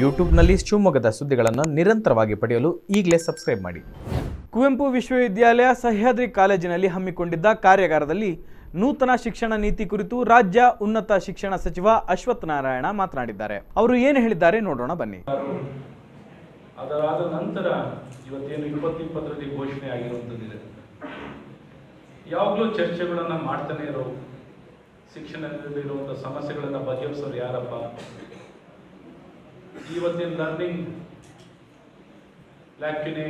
ಯೂಟ್ಯೂಬ್ನಲ್ಲಿ ಶಿವಮೊಗ್ಗದ ಸುದ್ದಿಗಳನ್ನು ನಿರಂತರವಾಗಿ ಪಡೆಯಲು ಈಗಲೇ ಸಬ್ಸ್ಕ್ರೈಬ್ ಮಾಡಿ. ಕುವೆಂಪು ವಿಶ್ವವಿದ್ಯಾಲಯ ಸಹ್ಯಾದ್ರಿ ಕಾಲೇಜಿನಲ್ಲಿ ಹಮ್ಮಿಕೊಂಡಿದ್ದ ಕಾರ್ಯಾಗಾರದಲ್ಲಿ ನೂತನ ಶಿಕ್ಷಣ ನೀತಿ ಕುರಿತು ರಾಜ್ಯ ಉನ್ನತ ಶಿಕ್ಷಣ ಸಚಿವ ಅಶ್ವಥ್ ನಾರಾಯಣ ಮಾತನಾಡಿದ್ದಾರೆ. ಅವರು ಏನು ಹೇಳಿದ್ದಾರೆ ನೋಡೋಣ ಬನ್ನಿ. ಅದರಾದ ನಂತರ ಇವತ್ತೇನು 2020ರಲ್ಲಿ ಘೋಷಣೆ ಆಗಿರುವಂಥದ್ದಿದೆ. ಯಾವಾಗಲೂ ಚರ್ಚೆಗಳನ್ನು ಮಾಡ್ತಾನೆ ಇರೋ, ಶಿಕ್ಷಣದಲ್ಲಿರುವಂಥ ಸಮಸ್ಯೆಗಳನ್ನು ಬಗೆಹರಿಸೋರು ಯಾರಪ್ಪ, ಇವತ್ತಿನ ಲರ್ನಿಂಗ್ ಲ್ಯಾಕ್ಯುನೆ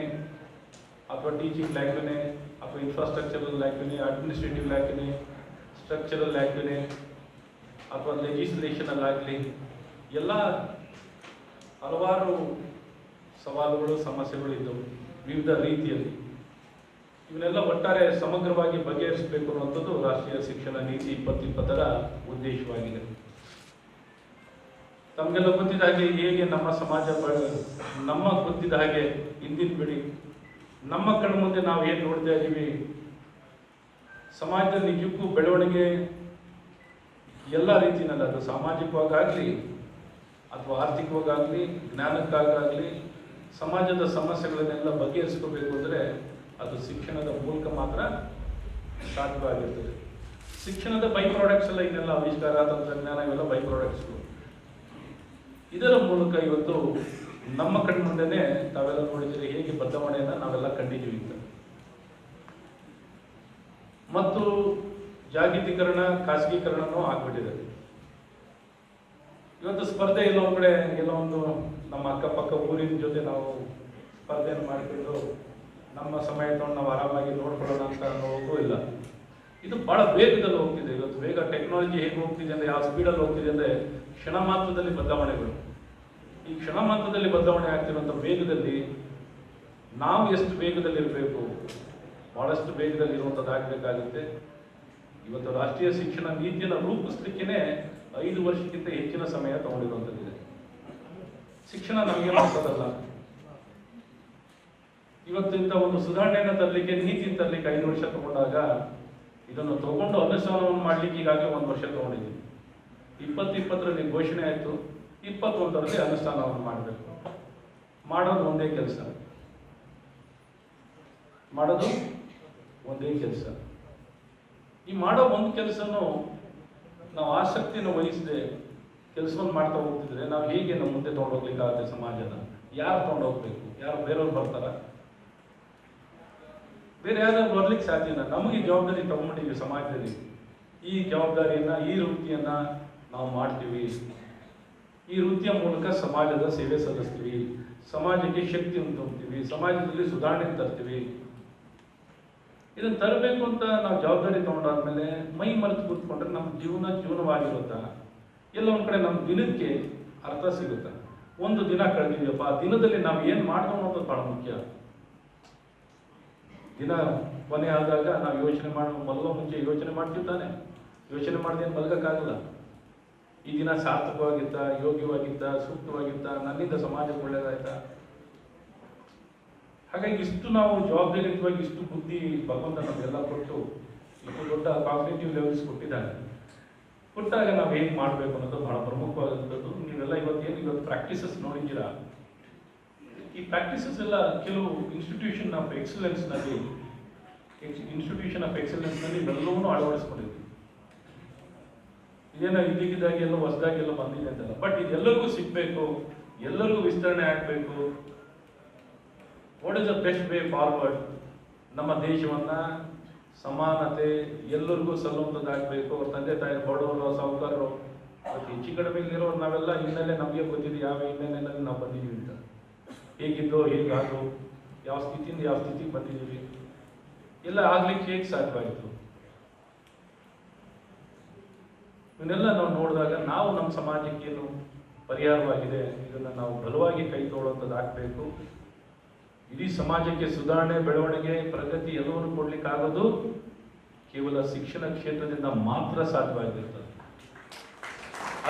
ಅಥವಾ ಟೀಚಿಂಗ್ ಲ್ಯಾಕ್ಯುನೆ ಅಥವಾ ಇನ್ಫ್ರಾಸ್ಟ್ರಕ್ಚರಲ್ ಲ್ಯಾಕ್ಯುನೆ, ಅಡ್ಮಿನಿಸ್ಟ್ರೇಟಿವ್ ಲ್ಯಾಕ್ಯುನೆ, ಸ್ಟ್ರಕ್ಚರಲ್ ಲ್ಯಾಕ್ಯುನೆ ಅಥವಾ ಲೆಜಿಸ್ಲೇಷನಲ್ಲಿ ಆಗಲಿ ಎಲ್ಲ ಹಲವಾರು ಸವಾಲುಗಳು ಸಮಸ್ಯೆಗಳು ಇದ್ದವು ವಿವಿಧ ರೀತಿಯಲ್ಲಿ. ಇವನ್ನೆಲ್ಲ ಒಟ್ಟಾರೆ ಸಮಗ್ರವಾಗಿ ಬಗೆಹರಿಸಬೇಕು ಅನ್ನುವಂಥದ್ದು ರಾಷ್ಟ್ರೀಯ ಶಿಕ್ಷಣ ನೀತಿ 2020ರ ಉದ್ದೇಶವಾಗಿದೆ. ತಮಗೆಲ್ಲ ಗೊತ್ತಿದ್ದ ಹಾಗೆ ಹೇಗೆ ನಮ್ಮ ಸಮಾಜ ನಮ್ಮ ಗೊತ್ತಿದ್ದ ಹಾಗೆ ಹಿಂದಿನ ಬಿಡಿ ನಮ್ಮ ಕಣ್ಣು ಮುಂದೆ ನಾವು ಏನು ನೋಡ್ತಾ ಇದ್ದೀವಿ, ಸಮಾಜದ ನಿಜಕ್ಕೂ ಬೆಳವಣಿಗೆ ಎಲ್ಲ ರೀತಿಯಲ್ಲಿ, ಅದು ಸಾಮಾಜಿಕವಾಗಲಿ ಅಥವಾ ಆರ್ಥಿಕವಾಗಲಿ ಜ್ಞಾನಕ್ಕಾಗಲಿ ಸಮಾಜದ ಸಮಸ್ಯೆಗಳನ್ನೆಲ್ಲ ಬಗೆಹರಿಸ್ಕೋಬೇಕು ಅಂದರೆ ಅದು ಶಿಕ್ಷಣದ ಮೂಲಕ ಮಾತ್ರ ಸಾಧ್ಯವಾಗಿರ್ತದೆ. ಶಿಕ್ಷಣದ ಬೈ ಪ್ರಾಡಕ್ಟ್ಸ್ ಎಲ್ಲ ಇನ್ನೆಲ್ಲ ಆವಿಷ್ಕಾರ, ತಂತ್ರಜ್ಞಾನ ಇವೆಲ್ಲ ಬೈ ಪ್ರಾಡಕ್ಟ್ಸ್ಗಳು. ಇದರ ಮೂಲಕ ಇವತ್ತು ನಮ್ಮ ಕಣ್ಣು ಮುಂದೆನೇ ತಾವೆಲ್ಲ ನೋಡಿದರೆ ಹೇಗೆ ಬದಲಾವಣೆಯನ್ನು ನಾವೆಲ್ಲ ಕಂಡಿದ್ದೀವಿ ಅಂತ. ಮತ್ತು ಜಾಗತೀಕರಣ, ಖಾಸಗೀಕರಣನೂ ಆಗ್ಬಿಟ್ಟಿದೆ. ಇವತ್ತು ಸ್ಪರ್ಧೆ ಎಲ್ಲೋ ಒಂದು ಕಡೆ ಎಲ್ಲೋ ಒಂದು ನಮ್ಮ ಅಕ್ಕಪಕ್ಕ ಊರಿನ ಜೊತೆ ನಾವು ಸ್ಪರ್ಧೆಯನ್ನು ಮಾಡಿಕೊಂಡು ನಮ್ಮ ಸಮಯ ತಗೊಂಡು ನಾವು ಆರಾಮಾಗಿ ನೋಡ್ಕೊಳ್ಳೋಣ ಅಂತ ಹೋಗೂ ಇಲ್ಲ. ಇದು ಬಹಳ ವೇಗದಲ್ಲಿ ಹೋಗ್ತಿದೆ. ಇವತ್ತು ವೇಗ ಟೆಕ್ನಾಲಜಿ ಹೇಗೆ ಹೋಗ್ತಿದೆ ಅಂದರೆ, ಯಾವ ಸ್ಪೀಡಲ್ಲಿ ಹೋಗ್ತಿದೆ ಅಂದರೆ ಕ್ಷಣ ಮಾತ್ರದಲ್ಲಿ ಬದಲಾವಣೆಗಳು. ಈ ಕ್ಷಣ ಮಾತ್ರದಲ್ಲಿ ಬದಲಾವಣೆ ಆಗ್ತಿರುವಂಥ ವೇಗದಲ್ಲಿ ನಾವು ಎಷ್ಟು ವೇಗದಲ್ಲಿರಬೇಕು, ಬಹಳಷ್ಟು ವೇಗದಲ್ಲಿ ಇರುವಂಥದ್ದಾಗಬೇಕಾಗುತ್ತೆ. ಇವತ್ತು ರಾಷ್ಟ್ರೀಯ ಶಿಕ್ಷಣ ನೀತಿಯನ್ನು ರೂಪಿಸ್ಲಿಕ್ಕೆ 5 ವರ್ಷಕ್ಕಿಂತ ಹೆಚ್ಚಿನ ಸಮಯ ತಗೊಂಡಿರುವಂಥದ್ದಿದೆ. ಶಿಕ್ಷಣ ನಮಗೆ ಹೊಸದಲ್ಲ. ಇವತ್ತಿಂದ ಒಂದು ಸುಧಾರಣೆಯನ್ನು ತರಲಿಕ್ಕೆ, ನೀತಿ ತರಲಿಕ್ಕೆ 5 ವರ್ಷ ತಗೊಂಡಾಗ ಇದನ್ನು ತಗೊಂಡು ಅನುಷ್ಠಾನವನ್ನು ಮಾಡಲಿಕ್ಕೆ ಈಗಾಗಲೇ 1 ವರ್ಷ ತಗೊಂಡಿದ್ದೀವಿ. 2020ರಲ್ಲಿ ಘೋಷಣೆ ಆಯಿತು, 21ರಲ್ಲಿ ಅನುಷ್ಠಾನವನ್ನು ಮಾಡಬೇಕು. ಮಾಡೋದು ಒಂದೇ ಕೆಲಸ, ಈ ಮಾಡೋ ಒಂದು ಕೆಲಸನೂ ನಾವು ಆಸಕ್ತಿಯನ್ನು ವಹಿಸದೆ ಕೆಲಸವನ್ನು ಮಾಡ್ತಾ ಹೋಗ್ತಿದ್ರೆ ನಾವು ಹೇಗೆ ನಮ್ಮ ಮುಂದೆ ತೊಗೊಂಡೋಗ್ಲಿಕ್ಕಾಗುತ್ತೆ? ಸಮಾಜನ ಯಾರು ತೊಗೊಂಡೋಗ್ಬೇಕು? ಯಾರು ಬೇರೆಯವ್ರು ಬರ್ತಾರ? ಬೇರೆ ಯಾರು ಬರ್ಲಿಕ್ಕೆ ಸಾಧ್ಯನ? ನಮಗೆ ಜವಾಬ್ದಾರಿ ತಗೊಂಡಿದ್ದೀವಿ ಸಮಾಜದಲ್ಲಿ. ಈ ಜವಾಬ್ದಾರಿಯನ್ನ, ಈ ವೃತ್ತಿಯನ್ನ ನಾವು ಮಾಡ್ತೀವಿ. ಈ ವೃತ್ತಿಯ ಮೂಲಕ ಸಮಾಜದ ಸೇವೆ ಸಲ್ಲಿಸ್ತೀವಿ, ಸಮಾಜಕ್ಕೆ ಶಕ್ತಿಯನ್ನು ತುಂಬ್ತೀವಿ, ಸಮಾಜದಲ್ಲಿ ಸುಧಾರಣೆ ತರ್ತೀವಿ. ಇದನ್ನು ತರಬೇಕು ಅಂತ ನಾವು ಜವಾಬ್ದಾರಿ ತಗೊಂಡಾದ್ಮೇಲೆ ಮೈ ಮರೆತು ಕೂತ್ಕೊಂಡ್ರೆ ನಮ್ಮ ಜೀವನವಾಗಿರುತ್ತಾ? ಎಲ್ಲ ಒಂದು ಕಡೆ ನಮ್ಮ ದಿನಕ್ಕೆ ಅರ್ಥ ಸಿಗುತ್ತೆ. ಒಂದು ದಿನ ಕಳೆದಿದೆಯಪ್ಪ, ಆ ದಿನದಲ್ಲಿ ನಾವು ಏನು ಮಾಡ್ತೀವಿ ಅನ್ನೋದು ಬಹಳ ಮುಖ್ಯ. ದಿನ ಕೊನೆ ಆದಾಗ ನಾವು ಯೋಚನೆ ಮುಂಚೆ ಯೋಚನೆ ಮಾಡ್ತೀವಿ ತಾನೆ. ಯೋಚನೆ ಮಾಡಿದೇನು ಮಲಗಕ್ಕಾಗಲ್ಲ. ಈ ದಿನ ಸಾರ್ಥಕವಾಗಿತ್ತ, ಯೋಗ್ಯವಾಗಿತ್ತ, ಸೂಕ್ತವಾಗಿತ್ತ, ನನ್ನಿಂದ ಸಮಾಜಕ್ಕೆ ಒಳ್ಳೆಯದಾಯ್ತಾ? ಹಾಗಾಗಿ ಇಷ್ಟು ನಾವು ಜವಾಬ್ದಾರಿಯುತವಾಗಿ ಇಷ್ಟು ಬುದ್ಧಿ ಭಗವಂತ ನಮಗೆಲ್ಲ ಕೊಟ್ಟು ಇಷ್ಟು ದೊಡ್ಡ ಕಾಗ್ನಿಟಿವ್ ಲೆವೆಲ್ಸ್ ಕೊಟ್ಟಾಗ ನಾವು ಹೇಗೆ ಮಾಡಬೇಕು ಅನ್ನೋದು ಬಹಳ ಪ್ರಮುಖವಾದಂಥದ್ದು. ನೀವೆಲ್ಲ ಇವತ್ತು ಪ್ರಾಕ್ಟೀಸಸ್ ನೋಡಿದ್ದೀರಾ. ಈ ಪ್ರಾಕ್ಟೀಸಸ್ ಎಲ್ಲ ಕೆಲವು ಇನ್ಸ್ಟಿಟ್ಯೂಷನ್ ಆಫ್ ಎಕ್ಸಲೆನ್ಸ್ನಲ್ಲಿ ಇವೆಲ್ಲವನ್ನೂ ಅಳವಡಿಸ್ಕೊಂಡಿದ್ವಿ. ಇದೇನೋ ಇದಕ್ಕಿದ್ದಾಗಿ ಎಲ್ಲ ಹೊಸದಾಗಿ ಎಲ್ಲ ಬಂದಿದೆ ಅಂತಲ್ಲ, ಬಟ್ ಇದೆಲ್ಲರಿಗೂ ಸಿಗಬೇಕು, ಎಲ್ಲರಿಗೂ ವಿಸ್ತರಣೆ ಆಗಬೇಕು. What is the best way forward? ನಮ್ಮ ದೇಶವನ್ನ ಸಮಾನತೆ, ಎಲ್ಲರಿಗೂ ಸಲ್ಲುವಂಥದ್ದಾಗಬೇಕು. ಅವ್ರ ತಂದೆ ತಾಯಿ, ಬಡವರು, ಸಾಹುಕಾರರು, ಹೆಚ್ಚು ಕಡಿಮೆಲಿರೋರು ನಾವೆಲ್ಲ ಹಿನ್ನೆಲೆ ನಮಗೆ ಗೊತ್ತಿದೆ ಯಾವ ಹಿನ್ನೆಲೆಯಲ್ಲಿ ನಾವು ಬಂದಿದ್ದೀವಿ ಅಂತ. ಹೇಗಿದ್ದೋ ಹೇಗಾಗೋ, ಯಾವ ಸ್ಥಿತಿಯಿಂದ ಯಾವ ಸ್ಥಿತಿಗೆ ಬಂದಿದ್ದೀವಿ, ಎಲ್ಲ ಆಗ್ಲಿಕ್ಕೆ ಹೇಗೆ ಸಾಧ್ಯವಾಯಿತು? ಇವನ್ನೆಲ್ಲ ನಾವು ನೋಡಿದಾಗ ನಾವು ನಮ್ಮ ಸಮಾಜಕ್ಕೆ ಏನು ಪರಿಹಾರವಾಗಿದೆ ಇದನ್ನು ನಾವು ಬಲವಾಗಿ ಕೈ ತೊಗೊಳ್ಳೋಂಥದ್ದಾಗಬೇಕು. ಇಡೀ ಸಮಾಜಕ್ಕೆ ಸುಧಾರಣೆ, ಬೆಳವಣಿಗೆ, ಪ್ರಗತಿ ಎಲ್ಲವನ್ನು ಕೊಡ್ಲಿಕ್ಕಾಗೋದು ಕೇವಲ ಶಿಕ್ಷಣ ಕ್ಷೇತ್ರದಿಂದ ಮಾತ್ರ ಸಾಧ್ಯವಾಗಿರ್ತದೆ.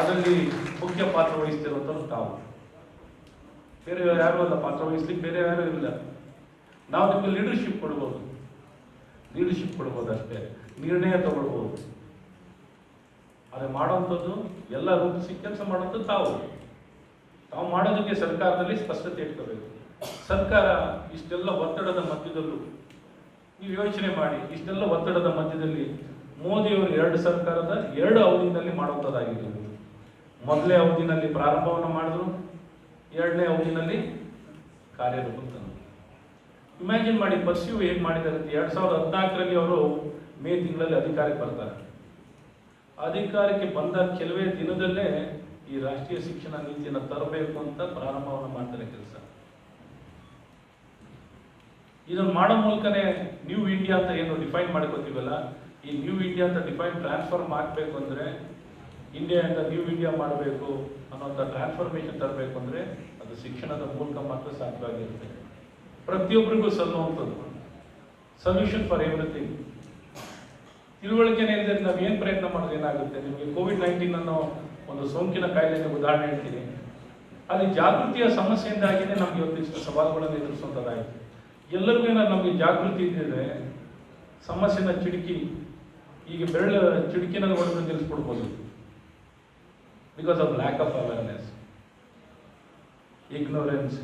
ಅದರಲ್ಲಿ ಮುಖ್ಯ ಪಾತ್ರ ವಹಿಸ್ತಿರುವಂಥದ್ದು ತಾವು. ಬೇರೆ ಯಾರು ಅಲ್ಲ ಪಾತ್ರ ವಹಿಸ್ಲಿಕ್ಕೆ, ಬೇರೆ ಯಾರು ಇಲ್ಲ. ನಾವು ನಿಮಗೆ ಲೀಡರ್ಶಿಪ್ ಕೊಡ್ಬೋದು ಅಷ್ಟೇ, ನಿರ್ಣಯ ತಗೊಳ್ಬೋದು. ಆದರೆ ಮಾಡೋಂಥದ್ದು ಎಲ್ಲ ರೂಪಿಸಿ ಕೆಲಸ ಮಾಡೋಂಥದ್ದು ತಾವು. ತಾವು ಮಾಡೋದಕ್ಕೆ ಸರ್ಕಾರದಲ್ಲಿ ಸ್ಪಷ್ಟತೆ ಇಟ್ಕೋಬೇಕು. ಸರ್ಕಾರ ಇಷ್ಟೆಲ್ಲ ಒತ್ತಡದ ಮಧ್ಯದಲ್ಲೂ ನೀವು ಯೋಚನೆ ಮಾಡಿ, ಇಷ್ಟೆಲ್ಲ ಒತ್ತಡದ ಮಧ್ಯದಲ್ಲಿ ಮೋದಿಯವರು 2 ಸರ್ಕಾರದ 2 ಅವಧಿನಲ್ಲಿ ಮಾಡುವಂಥದ್ದಾಗಿದೆ. ಮೊದಲನೇ ಅವಧಿನಲ್ಲಿ ಪ್ರಾರಂಭವನ್ನು ಮಾಡಿದ್ರು, 2ನೇ ಅವಧಿನಲ್ಲಿ ಕಾರ್ಯರೂಪ ತಂದರು. ಇಮ್ಯಾಜಿನ್ ಮಾಡಿ ಪರ್ಸ್ಯೂ ಹೇಗೆ ಮಾಡಿದ್ದಾರೆ. 2014ರಲ್ಲಿ ಅವರು ಮೇ ತಿಂಗಳಲ್ಲಿ ಅಧಿಕಾರಕ್ಕೆ ಬರ್ತಾರೆ. ಅಧಿಕಾರಕ್ಕೆ ಬಂದ ಕೆಲವೇ ದಿನದಲ್ಲೇ ಈ ರಾಷ್ಟ್ರೀಯ ಶಿಕ್ಷಣ ನೀತಿಯನ್ನು ತರಬೇಕು ಅಂತ ಪ್ರಾರಂಭವನ್ನು ಮಾಡ್ತಾರೆ ಕೆಲಸ. ಇದನ್ನು ಮಾಡೋ ಮೂಲಕನೇ ನ್ಯೂ ಇಂಡಿಯಾ ಅಂತ ಏನು ಡಿಫೈನ್ ಮಾಡ್ಕೋತೀವಲ್ಲ, ಈ ನ್ಯೂ ಇಂಡಿಯಾ ಅಂತ ಡಿಫೈನ್ ಟ್ರಾನ್ಸ್ಫಾರ್ಮ್ ಆಗಬೇಕು ಅಂದರೆ, ಇಂಡಿಯಾ ಅಂತ ನ್ಯೂ ಇಂಡಿಯಾ ಮಾಡಬೇಕು ಅನ್ನೋಂಥ ಟ್ರಾನ್ಸ್ಫಾರ್ಮೇಷನ್ ತರಬೇಕು ಅಂದರೆ ಅದು ಶಿಕ್ಷಣದ ಮೂಲಕ ಮಾತ್ರ ಸಾಧ್ಯವಾಗಿರುತ್ತೆ. ಪ್ರತಿಯೊಬ್ಬರಿಗೂ ಸಲ್ಲುವಂಥದ್ದು ಸೊಲ್ಯೂಷನ್ ಫಾರ್ ಎವ್ರಿಥಿಂಗ್. ತಿಳುವಳಿಕೆನೇ ಇಲ್ಲದೆ ನಾವು ಏನು ಪ್ರಯತ್ನ ಮಾಡೋದು ಏನಾಗುತ್ತೆ. ನಿಮಗೆ ಕೋವಿಡ್-19 ಅನ್ನೋ ಒಂದು ಸೋಂಕಿನ ಕಾಯಿಲೆಗೆ ಉದಾಹರಣೆ ಹೇಳ್ತೀನಿ. ಅಲ್ಲಿ ಜಾಗೃತಿಯ ಸಮಸ್ಯೆಯಿಂದಾಗಿಯೇ ನಮ್ಗೆ ಇವತ್ತಿಷ್ಟು ಸವಾಲುಗಳನ್ನು ಎದುರಿಸುವಂಥದ್ದಾಯಿತು. ಎಲ್ಲರಿಗೂ ಏನಾದ್ರು ನಮಗೆ ಜಾಗೃತಿ ಇದ್ದಿದ್ರೆ ಸಮಸ್ಯೆನ ಚಿಡುಕಿ, ಈಗ ಬೆರಳು ಚಿಡುಕಿನಲ್ಲಿ ಹೊಡೆದು ನಿಲ್ಲಿಸ್ಬಿಡ್ಬೋದು. Because of lack of awareness, ignorance,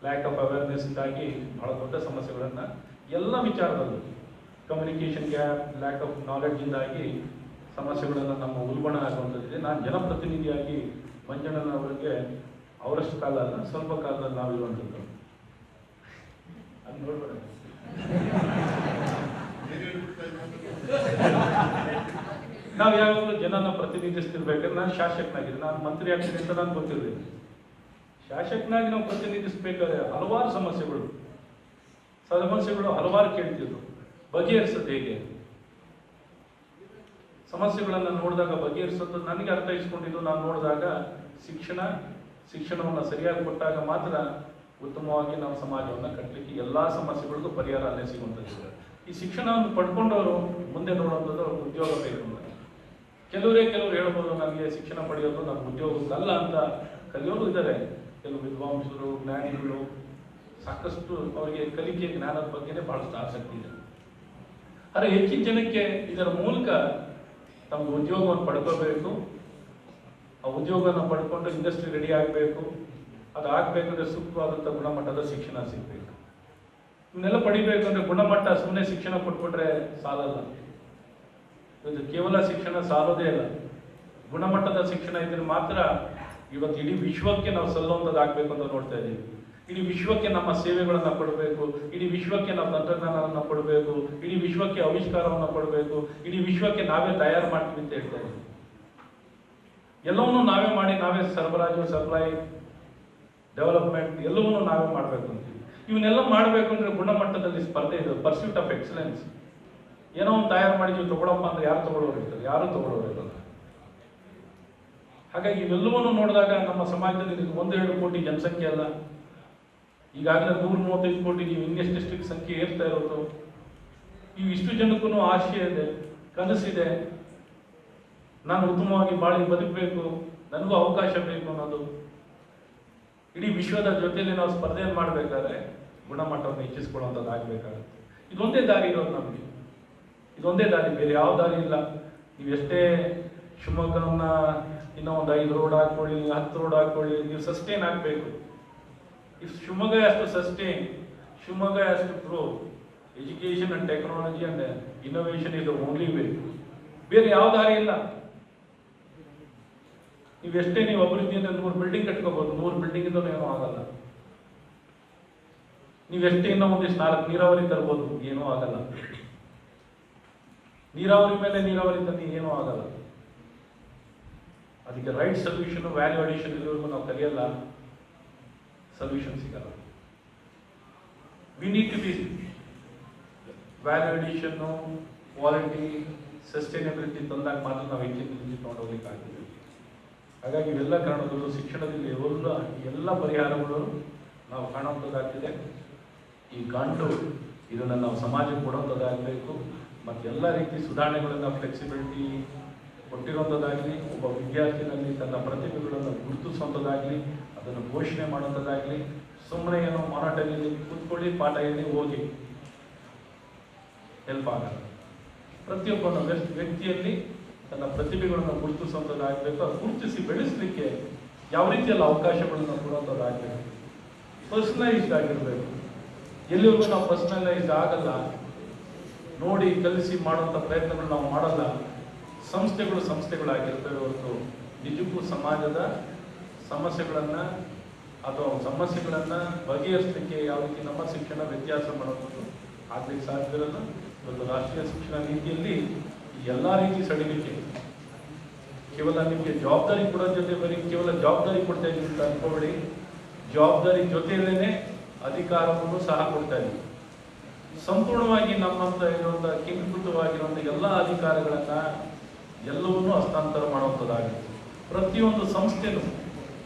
lack of awareness ಇಂದಾಗಿ ಬಹಳ ದೊಡ್ಡ ಸಮಸ್ಯೆಗಳನ್ನು ಎಲ್ಲ ವಿಚಾರದಲ್ಲೂ, communication gap, lack of knowledge ಇಂದಾಗಿ ಸಮಸ್ಯೆಗಳನ್ನು ನಮ್ಮ ಉಲ್ಬಣ ಆಗುವಂಥದ್ದಿದೆ. ನಾನು ಜನಪ್ರತಿನಿಧಿಯಾಗಿ ಮಂಜಣ್ಣನವರಿಗೆ ಅವರಷ್ಟು ಕಾಲ ಅಲ್ಲ, ಸ್ವಲ್ಪ ಕಾಲದಲ್ಲಿ ನಾವಿರುವಂಥದ್ದು. ಅದು ನೋಡ್ಬೇಡ, ನಾವು ಯಾವಾಗಲೂ ಜನನ ಪ್ರತಿನಿಧಿಸ್ತಿರ್ಬೇಕಾದ್ರೆ ನಾನು ಶಾಸಕನಾಗಿದ್ದೆ, ನಾನು ಮಂತ್ರಿ ಆಗ್ತೀನಿ ಅಂತ ನಾನು ಗೊತ್ತಿರಲಿಲ್ಲ. ಶಾಸಕನಾಗಿ ನಾವು ಪ್ರತಿನಿಧಿಸಬೇಕಾದ್ರೆ ಹಲವಾರು ಸಮಸ್ಯೆಗಳು ಹಲವಾರು ಕೇಳ್ತಿದ್ರು. ಬಗೆಹರಿಸೋದು ಹೇಗೆ, ಸಮಸ್ಯೆಗಳನ್ನು ನೋಡಿದಾಗ ಬಗೆಹರಿಸೋದು ನನಗೆ ಅರ್ಥೈಸ್ಕೊಂಡಿದ್ದು. ನಾನು ನೋಡಿದಾಗ ಶಿಕ್ಷಣವನ್ನು ಸರಿಯಾಗಿ ಕೊಟ್ಟಾಗ ಮಾತ್ರ ಉತ್ತಮವಾಗಿ ನಾವು ಸಮಾಜವನ್ನು ಕಟ್ಟಲಿಕ್ಕೆ ಎಲ್ಲ ಸಮಸ್ಯೆಗಳಿಗೂ ಪರಿಹಾರ ಅಲ್ಲೇ ಸಿಗುವಂಥದ್ದು. ಈ ಶಿಕ್ಷಣವನ್ನು ಪಡ್ಕೊಂಡವರು ಮುಂದೆ ನೋಡುವಂಥದ್ದು ಅವ್ರಿಗೆ ಉದ್ಯೋಗ ಬೇಕು ಅಂತ. ಕೆಲವರು ಹೇಳ್ಬೋದು ನನಗೆ ಶಿಕ್ಷಣ ಪಡೆಯೋದು ನಮ್ಮ ಉದ್ಯೋಗಕ್ಕಲ್ಲ ಅಂತ ಕಲಿಯೋರು ಇದ್ದಾರೆ. ಕೆಲವು ವಿದ್ವಾಂಸರು, ಜ್ಞಾನಿಗಳು ಸಾಕಷ್ಟು ಅವರಿಗೆ ಕಲಿಕೆ ಜ್ಞಾನದ ಬಗ್ಗೆನೇ ಬಹಳಷ್ಟು ಆಸಕ್ತಿ ಇದೆ. ಆದರೆ ಹೆಚ್ಚಿನ ಜನಕ್ಕೆ ಇದರ ಮೂಲಕ ತಮ್ಮ ಉದ್ಯೋಗವನ್ನು ಪಡ್ಕೋಬೇಕು. ಆ ಉದ್ಯೋಗವನ್ನು ಪಡ್ಕೊಂಡು ಇಂಡಸ್ಟ್ರಿ ರೆಡಿ ಆಗಬೇಕು. ಅದು ಆಗಬೇಕಂದ್ರೆ ಸೂಕ್ತವಾದಂಥ ಗುಣಮಟ್ಟದ ಶಿಕ್ಷಣ ಸಿಗಬೇಕು. ಇವನ್ನೆಲ್ಲ ಪಡಿಬೇಕಂದ್ರೆ ಗುಣಮಟ್ಟ ಸುಮ್ಮನೆ ಶಿಕ್ಷಣ ಕೊಟ್ಬಿಟ್ರೆ ಸಾಲಲ್ಲ. ಇದು ಕೇವಲ ಶಿಕ್ಷಣ ಸಾಲೋದೇ ಇಲ್ಲ, ಗುಣಮಟ್ಟದ ಶಿಕ್ಷಣ ಇದ್ರೆ ಮಾತ್ರ ಇವತ್ತು ಇಡೀ ವಿಶ್ವಕ್ಕೆ ನಾವು ಸಲ್ಲುವಂಥದ್ದು ಆಗಬೇಕು ಅಂತ ನೋಡ್ತಾ ಇದ್ದೀವಿ. ಇಡೀ ವಿಶ್ವಕ್ಕೆ ನಮ್ಮ ಸೇವೆಗಳನ್ನು ಕೊಡಬೇಕು, ಇಡೀ ವಿಶ್ವಕ್ಕೆ ನಾವು ತಂತ್ರಜ್ಞಾನವನ್ನು ಕೊಡಬೇಕು, ಇಡೀ ವಿಶ್ವಕ್ಕೆ ಆವಿಷ್ಕಾರವನ್ನು ಕೊಡಬೇಕು, ಇಡೀ ವಿಶ್ವಕ್ಕೆ ನಾವೇ ತಯಾರು ಮಾಡ್ತೀವಿ ಅಂತ ಹೇಳ್ತಾ ಇದ್ದೀವಿ. ಎಲ್ಲವನ್ನೂ ನಾವೇ ಮಾಡಿ, ನಾವೇ ಸರಬರಾಜು, ಸಪ್ಲೈ, ಡೆವಲಪ್ಮೆಂಟ್ ಎಲ್ಲವನ್ನೂ ನಾವೇ ಮಾಡಬೇಕು ಅಂತೀವಿ. ಇವನ್ನೆಲ್ಲ ಮಾಡಬೇಕು ಅಂದರೆ ಗುಣಮಟ್ಟದಲ್ಲಿ ಸ್ಪರ್ಧೆ ಇದೆ, ಪರ್ಸ್ಯೂಟ್ ಆಫ್ ಎಕ್ಸಲೆನ್ಸ್. ಏನೋ ಒಂದು ತಯಾರು ಮಾಡಿ ನೀವು ತಗೊಳಪ್ಪ ಅಂದ್ರೆ ಯಾರು ತಗೊಳ್ಳೋರು ಇರ್ತಾರೆ? ಯಾರು ತಗೊಳ್ಳೋರು ಇರಲ್ಲ. ಹಾಗಾಗಿ ಇವೆಲ್ಲವನ್ನೂ ನೋಡಿದಾಗ ನಮ್ಮ ಸಮಾಜದಲ್ಲಿ 1-2 ಕೋಟಿ ಜನಸಂಖ್ಯೆ ಅಲ್ಲ, ಈಗಾಗಲೇ 135 ಕೋಟಿ, ನೀವು ಇನ್ನೆಷ್ಟೆಷ್ಟು ಸಂಖ್ಯೆ ಏರ್ತಾ ಇರೋದು. ಇಷ್ಟು ಜನಕ್ಕೂ ಆಶಯ ಇದೆ, ಕನಸಿದೆ, ನಾನು ಉತ್ತಮವಾಗಿ ಬಾಳಿ ಬದುಕಬೇಕು, ನನಗೂ ಅವಕಾಶ ಬೇಕು ಅನ್ನೋದು. ಇಡೀ ವಿಶ್ವದ ಜೊತೆಯಲ್ಲಿ ನಾವು ಸ್ಪರ್ಧೆಯನ್ನು ಮಾಡಬೇಕಾದ್ರೆ ಗುಣಮಟ್ಟವನ್ನು ಹೆಚ್ಚಿಸ್ಕೊಳ್ಳುವಂಥದ್ದು ಆಗಬೇಕಾಗುತ್ತೆ. ಇದೊಂದೇ ದಾರಿ ಇರೋದು ನಮಗೆ, ಇದೊಂದೇ ದಾರಿ, ಬೇರೆ ಯಾವ ದಾರಿ ಇಲ್ಲ. ನೀವು ಎಷ್ಟೇ ಶಿವಮೊಗ್ಗವನ್ನ ಇನ್ನೂ ಒಂದು 5 ರೋಡ್ ಹಾಕೊಳ್ಳಿ, 10 ರೋಡ್ ಹಾಕೊಳ್ಳಿ, ನೀವು ಸಸ್ಟೈನ್ ಆಗಬೇಕು. If Shivamogga has to sustain, Shivamogga has to grow, education and technology and innovation is the only way. ಬೇರೆ ಯಾವ ದಾರಿ ಇಲ್ಲ. ನೀವೆಷ್ಟೇ ನೀವು ಅಭಿವೃದ್ಧಿಯಿಂದ 100 ಬಿಲ್ಡಿಂಗ್ ಕಟ್ಕೋಬಹುದು, 100 ಬಿಲ್ಡಿಂಗ್ ಇಂದ ಏನೂ ಆಗಲ್ಲ. ನೀವೆಷ್ಟೇ ಇನ್ನೂ ಒಂದಿಷ್ಟು 4 ನೀರಾವರಿ ತರ್ಬೋದು, ಏನೂ ಆಗಲ್ಲ. ನೀರಾವರಿ ಮೇಲೆ ನೀರಾವರಿ ತಂದು ಏನೂ ಆಗಲ್ಲ. ಅದಕ್ಕೆ ರೈಟ್ ಸೊಲ್ಯೂಷನ್, ವ್ಯಾಲ್ಯೂ ಅಡಿಷನ್ ಇರೋರ್ಗು ನಾವು ಕಲಿಯಲ್ಲ, ಸೊಲ್ಯೂಷನ್ ಸಿಗಲ್ಲ. We need to be value addition, quality, sustainability ತಂದಾಗ ಮಾತ್ರ ನಾವು ಹೆಚ್ಚಿನ ತಗೊಂಡೋಗ್ಲಿಕ್ಕೆ ಆಗ್ತದೆ. ಹಾಗಾಗಿ ಇವೆಲ್ಲ ಕಾರಣಗಳು ಶಿಕ್ಷಣದಲ್ಲಿ ಎಲ್ಲ ಪರಿಹಾರಗಳು ನಾವು ಕಾಣುವಂಥದ್ದಾಗ್ತಿದೆ. ಈ ಗಂಟು ಇದನ್ನು ನಾವು ಸಮಾಜಕ್ಕೆ ಕೊಡುವಂಥದ್ದಾಗಬೇಕು. ಮತ್ತು ಎಲ್ಲ ರೀತಿ ಸುಧಾರಣೆಗಳನ್ನು, ಫ್ಲೆಕ್ಸಿಬಿಲಿಟಿ ಕೊಟ್ಟಿರುವಂಥದ್ದಾಗಲಿ, ಒಬ್ಬ ವಿದ್ಯಾರ್ಥಿನಲ್ಲಿ ತನ್ನ ಪ್ರತಿಭೆಗಳನ್ನು ಗುರುತಿಸುವಂಥದ್ದಾಗಲಿ, ಅದನ್ನು ಘೋಷಣೆ ಮಾಡುವಂಥದ್ದಾಗಲಿ, ಸುಮ್ಮನೆ ಏನೋ ಮಾರಾಟದಲ್ಲಿ ಕೂತ್ಕೊಳ್ಳಿ, ಪಾಠ ಹೇಳಿ ಹೋಗಿ ಹೆಲ್ಪ್ ಆಗಲ್ಲ. ಪ್ರತಿಯೊಬ್ಬನ ವ್ಯಕ್ತಿಯಲ್ಲಿ ತನ್ನ ಪ್ರತಿಭೆಗಳನ್ನು ಗುರುತಿಸುವಂಥದ್ದಾಗಬೇಕು. ಅದು ಗುರುತಿಸಿ ಬೆಳೆಸಲಿಕ್ಕೆ ಯಾವ ರೀತಿಯಲ್ಲಿ ಅವಕಾಶಗಳನ್ನು ಕೊಡೋದಾಗಬೇಕು, ಪರ್ಸನಲೈಸ್ಡ್ ಆಗಿರಬೇಕು. ಎಲ್ಲಿವರೆಗೂ ನಾವು ಪರ್ಸನಲೈಸ್ಡ್ ಆಗಲ್ಲ, ನೋಡಿ ಕಲಿಸಿ ಮಾಡುವಂಥ ಪ್ರಯತ್ನಗಳು ನಾವು ಮಾಡಲ್ಲ, ಸಂಸ್ಥೆಗಳಾಗಿರ್ತವೆ ಹೊರತು ನಿಜಕ್ಕೂ ಸಮಾಜದ ಸಮಸ್ಯೆಗಳನ್ನು ಅಥವಾ ಸಮಸ್ಯೆಗಳನ್ನು ಬಗೆಹರಿಸಲಿಕ್ಕೆ ಯಾವ ರೀತಿ ನಮ್ಮ ಶಿಕ್ಷಣ ವ್ಯತ್ಯಾಸ ಮಾಡೋದು ಆಗ್ಲಿಕ್ಕೆ ಸಾಧ್ಯವಿರಲ್ಲ. ಇವತ್ತು ರಾಷ್ಟ್ರೀಯ ಶಿಕ್ಷಣ ನೀತಿಯಲ್ಲಿ ಎಲ್ಲ ರೀತಿ ಸಡಿಲಿಕೆ, ಕೇವಲ ನಿಮಗೆ ಜವಾಬ್ದಾರಿ ಕೊಡೋ ಜೊತೆ ಬರೀ ಕೇವಲ ಜವಾಬ್ದಾರಿ ಕೊಡ್ತಾ ಇದ್ದೀವಿ ಅಂತ ಅನ್ಕೋಬೇಡಿ, ಜವಾಬ್ದಾರಿ ಜೊತೆಯಲ್ಲೇನೆ ಅಧಿಕಾರವನ್ನು ಸಹ ಕೊಡ್ತಾ ಇದ್ದೀವಿ. ಸಂಪೂರ್ಣವಾಗಿ ನಮ್ಮಂತ ಇರುವಂಥ ಕೇಂದ್ರೀಕೃತವಾಗಿರುವಂಥ ಎಲ್ಲ ಅಧಿಕಾರಗಳನ್ನ ಎಲ್ಲವನ್ನೂ ಹಸ್ತಾಂತರ ಮಾಡುವಂಥದ್ದಾಗಿದೆ. ಪ್ರತಿಯೊಂದು ಸಂಸ್ಥೆನೂ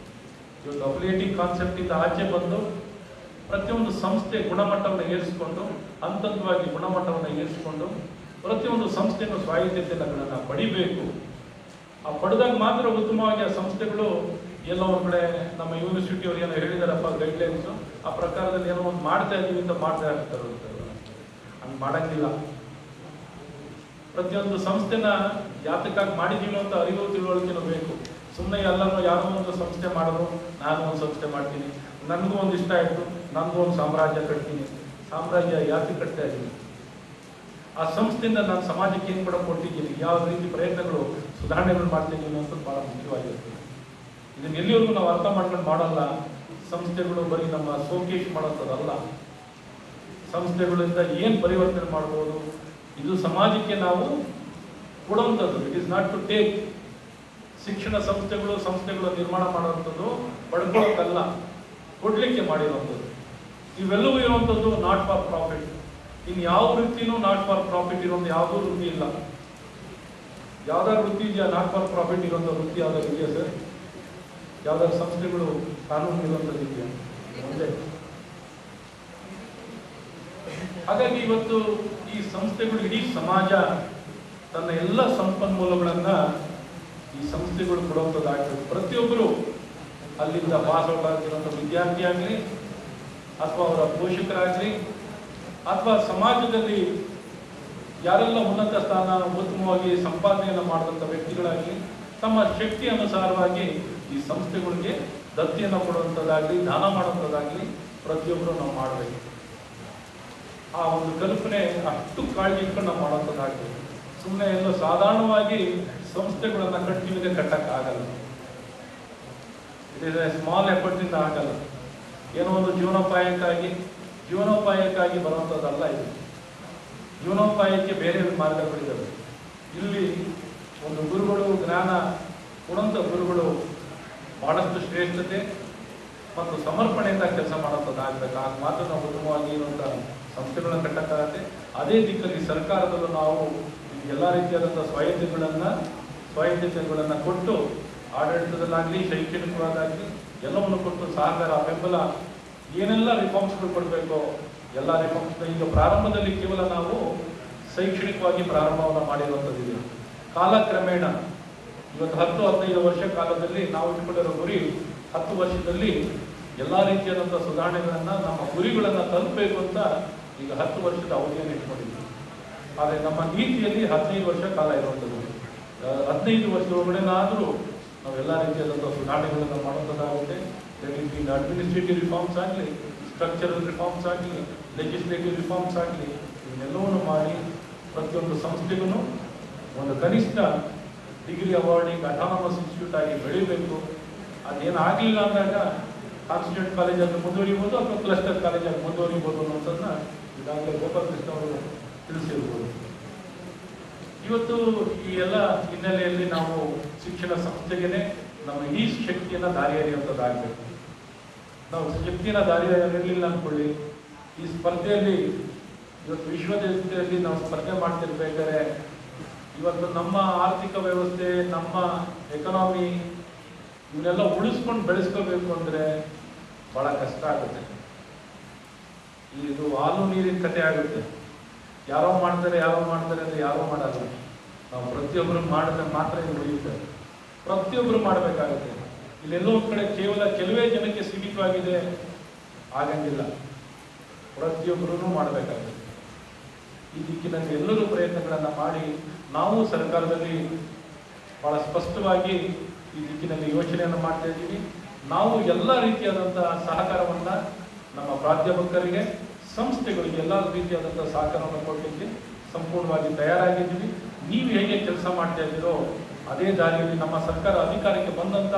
ಇವತ್ತು ಅಫಿಲಿಯೇಟಿಂಗ್ ಕಾನ್ಸೆಪ್ಟ್ ಇಂದ ಆಚೆ ಬಂದು ಪ್ರತಿಯೊಂದು ಸಂಸ್ಥೆ ಗುಣಮಟ್ಟವನ್ನು ಏರಿಸಿಕೊಂಡು ಹಂತವಾಗಿ ಗುಣಮಟ್ಟವನ್ನು ಏರಿಸಿಕೊಂಡು ಪ್ರತಿಯೊಂದು ಸಂಸ್ಥೆನೂ ಸ್ವಾಯತ್ತತೆಗಳನ್ನು ಪಡಿಬೇಕು. ಆ ಪಡೆದಾಗ ಮಾತ್ರ ಉತ್ತಮವಾಗಿ ಆ ಸಂಸ್ಥೆಗಳು ಎಲ್ಲೋ ಒಂದು ಕಡೆ ನಮ್ಮ ಯೂನಿವರ್ಸಿಟಿಯವರು ಏನೋ ಹೇಳಿದಾರಪ್ಪ ಗೈಡ್ಲೈನ್ಸು, ಆ ಪ್ರಕಾರದಲ್ಲಿ ಏನೋ ಒಂದು ಮಾಡ್ತಾ ಇದೀವಿ ಅಂತ ಮಾಡ್ತಾ ಇರ್ತಾರೆ. ಹಂಗೆ ಮಾಡಂಗಿಲ್ಲ. ಪ್ರತಿಯೊಂದು ಸಂಸ್ಥೆನ ಯಾತಕ್ಕಾಗಿ ಮಾಡಿದೀವಿ ಅಂತ ಅರಿವು ತಿಳುವಳಿಕೆನೂ ಬೇಕು. ಸುಮ್ಮನೆ ಎಲ್ಲರೂ ಯಾರೋ ಒಂದು ಸಂಸ್ಥೆ ಮಾಡಿದ್ರು, ನಾನು ಒಂದು ಸಂಸ್ಥೆ ಮಾಡ್ತೀನಿ, ನನಗೂ ಒಂದು ಇಷ್ಟ ಆಯಿತು, ನನಗೂ ಒಂದು ಸಾಮ್ರಾಜ್ಯ ಕಟ್ತೀನಿ. ಸಾಮ್ರಾಜ್ಯ ಯಾಕೆ ಕಟ್ತಾ ಇದ್ದೀನಿ? ಆ ಸಂಸ್ಥೆಯಿಂದ ನಾನು ಸಮಾಜಕ್ಕೆ ಏನು ಕೂಡ ಕೊಟ್ಟಿದ್ದೀನಿ, ಯಾವ ರೀತಿ ಪ್ರಯತ್ನಗಳು ಸುಧಾರಣೆಗಳು ಮಾಡ್ತಿದ್ದೀನಿ ಅನ್ನೋದು ಭಾಳ ಮುಖ್ಯವಾಗಿರ್ತದೆ. ಇದನ್ನ ಎಲ್ಲಿವರೆಗೂ ನಾವು ಅರ್ಥ ಮಾಡ್ಕೊಂಡು ಮಾಡಲ್ಲ. ಸಂಸ್ಥೆಗಳು ಬರೀ ನಮ್ಮ ಸೋಕೇಶ್ ಮಾಡೋಂಥದ್ದಲ್ಲ, ಸಂಸ್ಥೆಗಳಿಂದ ಏನು ಪರಿವರ್ತನೆ ಮಾಡ್ಬೋದು, ಇದು ಸಮಾಜಕ್ಕೆ ನಾವು ಕೊಡುವಂಥದ್ದು. It is not to take. ಶಿಕ್ಷಣ ಸಂಸ್ಥೆಗಳು ನಿರ್ಮಾಣ ಮಾಡುವಂಥದ್ದು ಪಡ್ಕೊಳ್ಳೋಕ್ಕಲ್ಲ, ಕೊಡ್ಲಿಕ್ಕೆ ಮಾಡಿರುವಂಥದ್ದು. ಇವೆಲ್ಲವೂ ಇರುವಂಥದ್ದು ನಾಟ್ ಫಾರ್ ಪ್ರಾಫಿಟ್. ಇನ್ನು ಯಾವ ವೃತ್ತಿನೂ ನಾಟ್ ಫಾರ್ ಪ್ರಾಫಿಟ್ ಇರೋದು ಯಾವುದೂ ವೃತ್ತಿ ಇಲ್ಲ. ಯಾವ್ದಾದ್ರು ವೃತ್ತಿ ಇದೆಯಾ ನಾಟ್ ಫಾರ್ ಪ್ರಾಫಿಟ್ ಇರುವಂಥ ವೃತ್ತಿ ಯಾವ್ದಾದ್ರು ಇದೆಯಾ ಸರ್? ಯಾವ್ದಾದ್ರು ಸಂಸ್ಥೆಗಳು ಕಾನೂನು ಇರುವಂಥದ್ದು ಇದೆಯಾ? ಒಂದೇ. ಹಾಗಾಗಿ ಇವತ್ತು ಈ ಸಂಸ್ಥೆಗಳು, ಇಡೀ ಸಮಾಜ ತನ್ನ ಎಲ್ಲ ಸಂಪನ್ಮೂಲಗಳನ್ನ ಈ ಸಂಸ್ಥೆಗಳು ಕೊಡುವಂಥದ್ದಾಗ್ತದೆ. ಪ್ರತಿಯೊಬ್ಬರು ಅಲ್ಲಿಂದ ಪಾಸ್ ಔಟ್ ಆಗಿರುವಂಥ ವಿದ್ಯಾರ್ಥಿ ಆಗಲಿ ಅಥವಾ ಅವರ ಪೋಷಕರಾಗಲಿ ಅಥವಾ ಸಮಾಜದಲ್ಲಿ ಯಾರೆಲ್ಲ ಉನ್ನತ ಸ್ಥಾನ ಉತ್ತಮವಾಗಿ ಸಂಪಾದನೆಯನ್ನು ಮಾಡಿದಂಥ ವ್ಯಕ್ತಿಗಳಾಗಲಿ ತಮ್ಮ ಶಕ್ತಿ ಅನುಸಾರವಾಗಿ ಈ ಸಂಸ್ಥೆಗಳಿಗೆ ದತ್ತಿಯನ್ನು ಕೊಡುವಂಥದ್ದಾಗಲಿ ದಾನ ಮಾಡುವಂಥದ್ದಾಗಲಿ ಪ್ರತಿಯೊಬ್ಬರು ನಾವು ಮಾಡಬೇಕು. ಆ ಒಂದು ಕಲ್ಪನೆ ಅಷ್ಟು ಕಾಳಜಿ ಇಟ್ಕೊಂಡು ನಾವು ಮಾಡುವಂಥದ್ದಾಗಲಿ. ಸುಮ್ಮನೆ ಎಲ್ಲೋ ಸಾಧಾರಣವಾಗಿ ಸಂಸ್ಥೆಗಳನ್ನು ಕಟ್ತೀವಿಗೆ ಕಟ್ಟಕ್ಕಾಗಲ್ಲ. ಇಟ್ ಈಸ್ ಎ ಸ್ಮಾಲ್ ಎಫರ್ಟ್ನಿಂದ ಆಗಲ್ಲ. ಏನೋ ಒಂದು ಜೀವನೋಪಾಯಕ್ಕಾಗಿ ಬರುವಂಥದ್ದಲ್ಲ ಇದು. ಜೀವನೋಪಾಯಕ್ಕೆ ಬೇರೆ ಮಾರ್ಗಗಳಿದ್ದಾವೆ. ಇಲ್ಲಿ ಒಂದು ಗುರುಗಳು, ಜ್ಞಾನ ಕೊಡುವಂಥ ಗುರುಗಳು ಬಹಳಷ್ಟು ಶ್ರೇಷ್ಠತೆ ಮತ್ತು ಸಮರ್ಪಣೆಯಿಂದ ಕೆಲಸ ಮಾಡುವಂಥದ್ದಾಗಬೇಕು. ಆಗ ಮಾತ್ರ ನಾವು ಉತ್ತಮವಾಗಿ ಇರುವಂಥ ಸಂಸ್ಥೆಗಳನ್ನ ಕಟ್ಟಕ್ಕಾಗತ್ತೆ. ಅದೇ ದಿಕ್ಕಲ್ಲಿ ಸರ್ಕಾರದಲ್ಲೂ ನಾವು ಎಲ್ಲ ರೀತಿಯಾದಂಥ ಸ್ವಾಯತ್ತತೆಗಳನ್ನು ಕೊಟ್ಟು ಆಡಳಿತದಲ್ಲಾಗಲಿ ಶೈಕ್ಷಣಿಕವಾಗಲಿ ಎಲ್ಲವನ್ನು ಕೊಟ್ಟು ಸಹಕಾರ, ಬೆಂಬಲ, ಏನೆಲ್ಲ ರಿಫಾರ್ಮ್ಸ್ಗಳು ಕೊಡಬೇಕೋ ಎಲ್ಲ ರಿಫಾರ್ಮ್ಸ್. ಈಗ ಪ್ರಾರಂಭದಲ್ಲಿ ಕೇವಲ ನಾವು ಶೈಕ್ಷಣಿಕವಾಗಿ ಪ್ರಾರಂಭವನ್ನು ಮಾಡಿರುವಂಥದ್ದಿದೆ. ಕಾಲಕ್ರಮೇಣ ಇವತ್ತು 10-15 ವರ್ಷ ಕಾಲದಲ್ಲಿ ನಾವು ಇಟ್ಕೊಂಡಿರೋ ಗುರಿ 10 ವರ್ಷದಲ್ಲಿ ಎಲ್ಲ ರೀತಿಯಾದಂಥ ಸುಧಾರಣೆಗಳನ್ನು, ನಮ್ಮ ಗುರಿಗಳನ್ನು ತಲುಪಬೇಕು ಅಂತ ಈಗ 10 ವರ್ಷದ ಅವಧಿಯನ್ನು ಇಟ್ಕೊಂಡಿದ್ದೀವಿ. ಆದರೆ ನಮ್ಮ ನೀತಿಯಲ್ಲಿ 15 ವರ್ಷ ಕಾಲ ಇರುವಂಥದ್ದು. 15 ವರ್ಷದೊಳಗಡೆನಾದರೂ ನಾವೆಲ್ಲ ರೀತಿಯಾದಂಥ ಸುಧಾರಣೆಗಳನ್ನು ಮಾಡುವಂಥದ್ದಾಗುತ್ತೆ. ಅಡ್ಮಿನಿಸ್ಟ್ರೇಟಿವ್ ರಿಫಾರ್ಮ್ಸ್ ಆಗಲಿ, ಸ್ಟ್ರಕ್ಚರಲ್ ರಿಫಾರ್ಮ್ಸ್ ಆಗಲಿ, ಲೆಜಿಸ್ಲೇಟಿವ್ ರಿಫಾರ್ಮ್ಸ್ ಆಗಲಿ, ಇವನ್ನೆಲ್ಲವನ್ನು ಮಾಡಿ ಪ್ರತಿಯೊಂದು ಸಂಸ್ಥೆಗೂ ಒಂದು ಕನಿಷ್ಠ ಡಿಗ್ರಿ ಅವಾರ್ಡಿಂಗ್ ಅಟಾನಮಸ್ ಇನ್ಸ್ಟಿಟ್ಯೂಟ್ ಆಗಿ ಬೆಳಿಬೇಕು. ಅದೇನಾಗಲಿಲ್ಲ ಅಂದಾಗ ಕಾನ್ಸ್ಟಿಟ್ಯೂಟ್ ಕಾಲೇಜಾಗಿ ಮುಂದುವರಿಬೋದು ಅಥವಾ ಕ್ಲಸ್ಟರ್ ಕಾಲೇಜಾಗಿ ಮುಂದುವರಿಬೋದು ಅನ್ನೋದನ್ನ ಈಗಾಗಲೇ ಗೋಪಾಲ್ ಕೃಷ್ಣ ಅವರು ತಿಳಿಸಿರ್ಬೋದು. ಇವತ್ತು ಈ ಎಲ್ಲ ಹಿನ್ನೆಲೆಯಲ್ಲಿ ನಾವು ಶಿಕ್ಷಣ ಸಂಸ್ಥೆಗೆ ನಮ್ಮ ಇಡೀ ಶಕ್ತಿಯನ್ನು ದಾರಿ ಎರೆಯುವಂಥದ್ದಾಗಬೇಕು. ನಾವು ಶಕ್ತಿಯನ್ನು ದಾರಿ ಎರೆಯಲಿಲ್ಲ ಅಂದ್ಕೊಳ್ಳಿ, ಈ ಸ್ಪರ್ಧೆಯಲ್ಲಿ ಇವತ್ತು ವಿಶ್ವದಲ್ಲಿ ನಾವು ಸ್ಪರ್ಧೆ ಮಾಡ್ತಿರ್ಬೇಕಾದ್ರೆ ಇವತ್ತು ನಮ್ಮ ಆರ್ಥಿಕ ವ್ಯವಸ್ಥೆ, ನಮ್ಮ ಎಕನಾಮಿ ಇವನ್ನೆಲ್ಲ ಉಳಿಸ್ಕೊಂಡು ಬೆಳೆಸ್ಕೋಬೇಕು ಅಂದರೆ ಭಾಳ ಕಷ್ಟ ಆಗುತ್ತೆ. ಇದು ಹಾಲು ನೀರಿನ ಕಥೆ ಆಗುತ್ತೆ. ಯಾರೋ ಮಾಡ್ತಾರೆ ಅಂದರೆ ಯಾರೋ ಮಾಡಲ್ಲ. ನಾವು ಪ್ರತಿಯೊಬ್ಬರು ಮಾಡಿದ್ರೆ ಮಾತ್ರ ಇದು ಉಳಿಯುತ್ತೆ. ಪ್ರತಿಯೊಬ್ಬರು ಮಾಡಬೇಕಾಗುತ್ತೆ. ಇಲ್ಲೆಲ್ಲೋ ಒಂದು ಕಡೆ ಕೇವಲ ಕೆಲವೇ ಜನಕ್ಕೆ ಸೀಮಿತವಾಗಿದೆ ಆಗಂಗಿಲ್ಲ. ಪ್ರತಿಯೊಬ್ಬರೂ ಮಾಡಬೇಕಾಗುತ್ತೆ. ಈ ದಿಕ್ಕಿನಲ್ಲಿ ಎಲ್ಲರೂ ಪ್ರಯತ್ನಗಳನ್ನು ಮಾಡಿ ನಾವು ಸರ್ಕಾರದಲ್ಲಿ ಭಾಳ ಸ್ಪಷ್ಟವಾಗಿ ಈ ದಿಕ್ಕಿನಲ್ಲಿ ಯೋಚನೆಯನ್ನು ಮಾಡ್ತಾ ಇದ್ದೀವಿ. ನಾವು ಎಲ್ಲ ರೀತಿಯಾದಂಥ ಸಹಕಾರವನ್ನು ನಮ್ಮ ಪ್ರಾಧ್ಯಾಪಕರಿಗೆ, ಸಂಸ್ಥೆಗಳಿಗೆ ಎಲ್ಲ ರೀತಿಯಾದಂಥ ಸಹಕಾರವನ್ನು ಕೊಡಲಿಕ್ಕೆ ಸಂಪೂರ್ಣವಾಗಿ ತಯಾರಾಗಿದ್ದೀವಿ. ನೀವು ಹೇಗೆ ಕೆಲಸ ಮಾಡ್ತಾ ಇದ್ದೀರೋ ಅದೇ ದಾರಿಯಲ್ಲಿ ನಮ್ಮ ಸರ್ಕಾರ ಅಧಿಕಾರಕ್ಕೆ ಬಂದಂಥ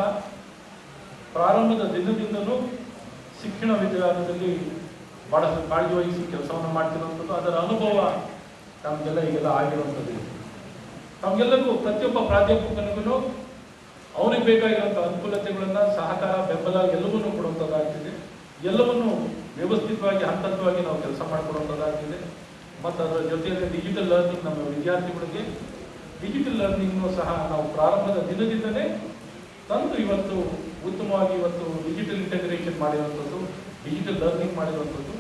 ಪ್ರಾರಂಭದ ದಿನದಿಂದಲೂ ಶಿಕ್ಷಣ ವಿಭಾಗದಲ್ಲಿ ಭಾಳಷ್ಟು ಕಾಳಜಿ ವಹಿಸಿ ಕೆಲಸವನ್ನು ಮಾಡ್ತಿರುವಂಥದ್ದು, ಅದರ ಅನುಭವ ನಮಗೆಲ್ಲ ಈಗೆಲ್ಲ ಆಗಿರುವಂಥದ್ದು. ನಮಗೆಲ್ಲರಿಗೂ ಪ್ರತಿಯೊಬ್ಬ ಪ್ರಾಧ್ಯಾಪಕನಿಗೂ ಅವನಿಗೆ ಬೇಕಾಗಿರುವಂಥ ಅನುಕೂಲತೆಗಳನ್ನು, ಸಹಕಾರ, ಬೆಂಬಲ ಎಲ್ಲವನ್ನೂ ಕೊಡುವಂಥದ್ದಾಗ್ತಿದೆ. ಎಲ್ಲವನ್ನು ವ್ಯವಸ್ಥಿತವಾಗಿ ಹಂತವಾಗಿ ನಾವು ಕೆಲಸ ಮಾಡಿಕೊಡುವಂಥದ್ದಾಗ್ತಿದೆ. ಮತ್ತು ಅದರ ಜೊತೆಯಲ್ಲಿ ಡಿಜಿಟಲ್ ಲರ್ನಿಂಗ್, ನಮ್ಮ ವಿದ್ಯಾರ್ಥಿಗಳಿಗೆ ಡಿಜಿಟಲ್ ಲರ್ನಿಂಗ್ನೂ ಸಹ ನಾವು ಪ್ರಾರಂಭದ ದಿನದಿಂದಲೇ ತಂದು ಇವತ್ತು ಉತ್ತಮವಾಗಿ ಇವತ್ತು ಡಿಜಿಟಲ್ ಇಂಟಗ್ರೇಷನ್ ಮಾಡಿರುವಂಥದ್ದು, ಡಿಜಿಟಲ್ ಲರ್ನಿಂಗ್ ಮಾಡಿರುವಂಥದ್ದು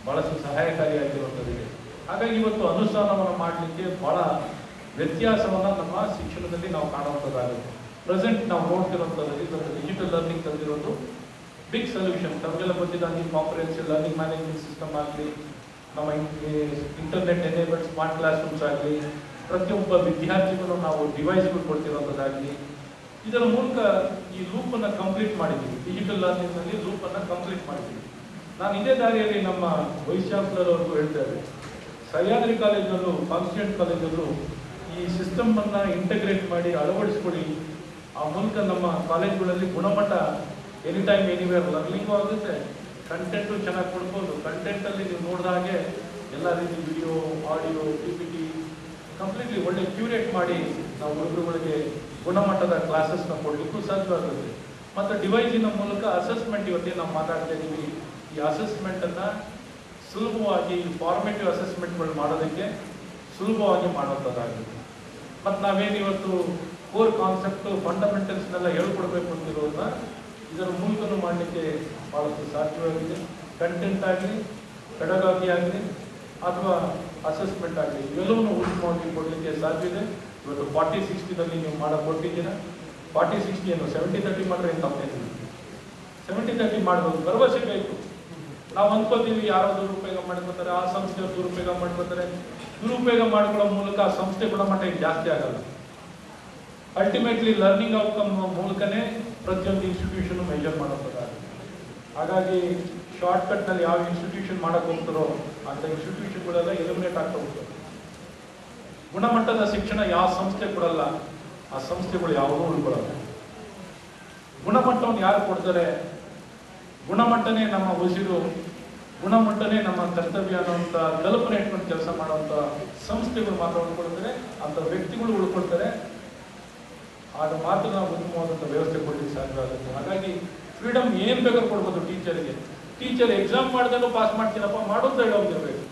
ಭಾಳಷ್ಟು ಸಹಾಯಕಾರಿಯಾಗಿರುವಂಥದ್ದಿದೆ. ಹಾಗಾಗಿ ಇವತ್ತು ಅನುಷ್ಠಾನವನ್ನು ಮಾಡಲಿಕ್ಕೆ ಭಾಳ ವ್ಯತ್ಯಾಸವನ್ನು ನಮ್ಮ ಶಿಕ್ಷಣದಲ್ಲಿ ನಾವು ಕಾಣುವಂಥದ್ದಾಗುತ್ತೆ. ಪ್ರೆಸೆಂಟ್ ನಾವು ನೋಡ್ತಿರೋಂಥದ್ದಲ್ಲಿ ಇವತ್ತು ಡಿಜಿಟಲ್ ಲರ್ನಿಂಗ್ ತಂದಿರೋದು ಬಿಗ್ ಸೊಲ್ಯೂಷನ್. ತಮಗೆಲ್ಲ ಗೊತ್ತಿದ್ದಂಗೆ ಕಾಂಪ್ರಿಹೆನ್ಸಿವ್ ಲರ್ನಿಂಗ್ ಮ್ಯಾನೇಜ್ಮೆಂಟ್ ಸಿಸ್ಟಮ್ ಆಗಲಿ, ನಮ್ಮ internet enabled smart class rooms ಆಗಲಿ, ಪ್ರತಿಯೊಬ್ಬ ವಿದ್ಯಾರ್ಥಿಗಳು ನಾವು ಡಿವೈಸ್ಗಳು ಕೊಡ್ತಿರೋಂಥದ್ದಾಗಲಿ, ಇದರ ಮೂಲಕ ಈ ಲೂಪನ್ನು ಕಂಪ್ಲೀಟ್ ಮಾಡಿದ್ದೀವಿ. ಡಿಜಿಟಲ್ ಲರ್ನಿಂಗ್ನಲ್ಲಿ ಲೂಪನ್ನು ಕಂಪ್ಲೀಟ್ ಮಾಡಿದ್ದೀವಿ. ನಾನು ಇದೇ ದಾರಿಯಲ್ಲಿ ನಮ್ಮ ವೈಸ್ ಚಾನ್ಸಲರ್ ಅವ್ರಿಗೂ ಹೇಳ್ತೇವೆ, ಸಹ್ಯಾದ್ರಿ ಕಾಲೇಜಲ್ಲೂ, ಕಾನ್ಸ್ಟಿಟ್ಯೂಂಟ್ ಕಾಲೇಜಲ್ಲೂ ಈ ಸಿಸ್ಟಮನ್ನು ಇಂಟಗ್ರೇಟ್ ಮಾಡಿ ಅಳವಡಿಸ್ಕೊಡಿ. ಆ ಮೂಲಕ ನಮ್ಮ ಕಾಲೇಜುಗಳಲ್ಲಿ ಗುಣಮಟ್ಟ ಎನಿ ಟೈಮ್ ಎನಿವೇರ್ ಲರ್ನಿಂಗು ಆಗುತ್ತೆ, ಕಂಟೆಂಟು ಚೆನ್ನಾಗಿ ಕೊಡ್ಬೋದು. ಕಂಟೆಂಟಲ್ಲಿ ನೀವು ನೋಡಿದ ಹಾಗೆ ಎಲ್ಲ ರೀತಿ ವಿಡಿಯೋ, ಆಡಿಯೋ, PPT ಕಂಪ್ಲೀಟ್ಲಿ ಒಳ್ಳೆ ಕ್ಯೂರೇಟ್ ಮಾಡಿ ನಾವು ಹುಡುಗರುಗಳಿಗೆ ಗುಣಮಟ್ಟದ ಕ್ಲಾಸಸ್ನ ಕೊಡಲಿಕ್ಕೂ ಸಾಧ್ಯವಾಗುತ್ತೆ. ಮತ್ತು ಡಿವೈಸಿನ ಮೂಲಕ ಅಸೆಸ್ಮೆಂಟ್ ಇವತ್ತೇನು ನಾವು ಮಾತಾಡ್ತಾ ಇದ್ದೀವಿ, ಈ ಅಸೆಸ್ಮೆಂಟನ್ನು ಸುಲಭವಾಗಿ ಫಾರ್ಮೇಟಿವ್ ಅಸೆಸ್ಮೆಂಟ್ಗಳು ಮಾಡೋದಕ್ಕೆ ಸುಲಭವಾಗಿ ಮಾಡುವಂಥದ್ದಾಗುತ್ತೆ. ಮತ್ತು ನಾವೇನು ಇವತ್ತು ಕೋರ್ ಕಾನ್ಸೆಪ್ಟು, ಫಂಡಮೆಂಟಲ್ಸ್ನೆಲ್ಲ ಹೇಳ್ಕೊಡ್ಬೇಕು ಅಂತಿರೋದನ್ನ ಇದರ ಮೂಲಕನೂ ಮಾಡಲಿಕ್ಕೆ ಭಾಳಷ್ಟು ಸಾಧ್ಯವಾಗಿದೆ. ಕಂಟೆಂಟ್ ಆಗಲಿ, ಪೆಡಗಾಗಿ ಆಗಲಿ, ಅಥವಾ ಅಸೆಸ್ಮೆಂಟ್ ಆಗಲಿ, ಇವೆಲ್ಲವನ್ನು ಉತ್ತಮವಾಗಿ ಕೊಡಲಿಕ್ಕೆ ಸಾಧ್ಯ ಇದೆ. ಇವತ್ತು 40-60ನಲ್ಲಿ ನೀವು ಕೊಟ್ಟಿದ್ದೀರ. 40-60 ಏನು 70-30 ಮಾಡಿದ್ರೆ ಏನು ತಪ್ಪೇನಿಲ್ಲ. 70-30 ಮಾಡ್ಬೋದು, ಭರವಸೆ ಬೇಕು. ನಾವು ಅಂದ್ಕೋತೀವಿ ಯಾರೋ ದುರುಪಯೋಗ ಮಾಡ್ಕೋತಾರೆ, ಆ ಸಂಸ್ಥೆಯವರು ದುರುಪಯೋಗ ಮಾಡ್ಕೋತಾರೆ. ದುರುಪಯೋಗ ಮಾಡ್ಕೊಳ್ಳೋ ಮೂಲಕ ಆ ಸಂಸ್ಥೆ ಗುಣಮಟ್ಟ ಜಾಸ್ತಿ ಆಗಲ್ಲ. ಅಲ್ಟಿಮೇಟ್ಲಿ ಲರ್ನಿಂಗ್ ಔಟ್ಕಮ್ ಮೂಲಕನೇ ಪ್ರತಿಯೊಂದು ಇನ್ಸ್ಟಿಟ್ಯೂಷನ್ ಮೆಜರ್ ಮಾಡೋದಾಗುತ್ತೆ. ಹಾಗಾಗಿ ಶಾರ್ಟ್ಕಟ್ನಲ್ಲಿ ಯಾವ ಇನ್ಸ್ಟಿಟ್ಯೂಷನ್ ಮಾಡೋಕ್ಕೆ ಹೋಗ್ತಾರೋ ಅಂಥ ಇನ್ಸ್ಟಿಟ್ಯೂಷನ್ಗಳೆಲ್ಲ ಎಲಿಮಿನೇಟ್ ಆಗ್ತಾ ಹೋಗ್ತವೆ. ಗುಣಮಟ್ಟದ ಶಿಕ್ಷಣ ಯಾವ ಸಂಸ್ಥೆ ಕೊಡಲ್ಲ, ಆ ಸಂಸ್ಥೆಗಳು ಯಾವುದೂ ಉಳ್ಕೊಳ್ಳಲ್ಲ. ಗುಣಮಟ್ಟವನ್ನು ಯಾರು ಕೊಡ್ತಾರೆ? ಗುಣಮಟ್ಟನೇ ನಮ್ಮ ಉಸಿರು, ಗುಣಮಟ್ಟನೇ ನಮ್ಮ ಕರ್ತವ್ಯ ಅನ್ನೋಂಥ ಕಲ್ಪನೆ ಇಟ್ಕೊಂಡು ಕೆಲಸ ಮಾಡುವಂಥ ಸಂಸ್ಥೆಗಳು ಮಾತ್ರ ಉಳ್ಕೊಳ್ತಾರೆ, ಅಂಥ ವ್ಯಕ್ತಿಗಳು ಉಳ್ಕೊಳ್ತಾರೆ. ಆಗ ಮಾತ್ರ ನಾವು ಉತ್ತಮವಾದಂಥ ವ್ಯವಸ್ಥೆ ಕೊಡಲಿಕ್ಕೆ ಸಾಧ್ಯ ಆಗುತ್ತೆ. ಹಾಗಾಗಿ ಫ್ರೀಡಮ್ ಏನು ಬೇಕಾದ್ರೂ ಕೊಡ್ಬೋದು ಟೀಚರ್ಗೆ. ಟೀಚರ್ ಎಕ್ಸಾಮ್ ಮಾಡಿದಾಗೂ ಪಾಸ್ ಮಾಡ್ತೀನಪ್ಪ ಮಾಡೋದು ಹೇಳೋಗಿರ್ಬೇಕು.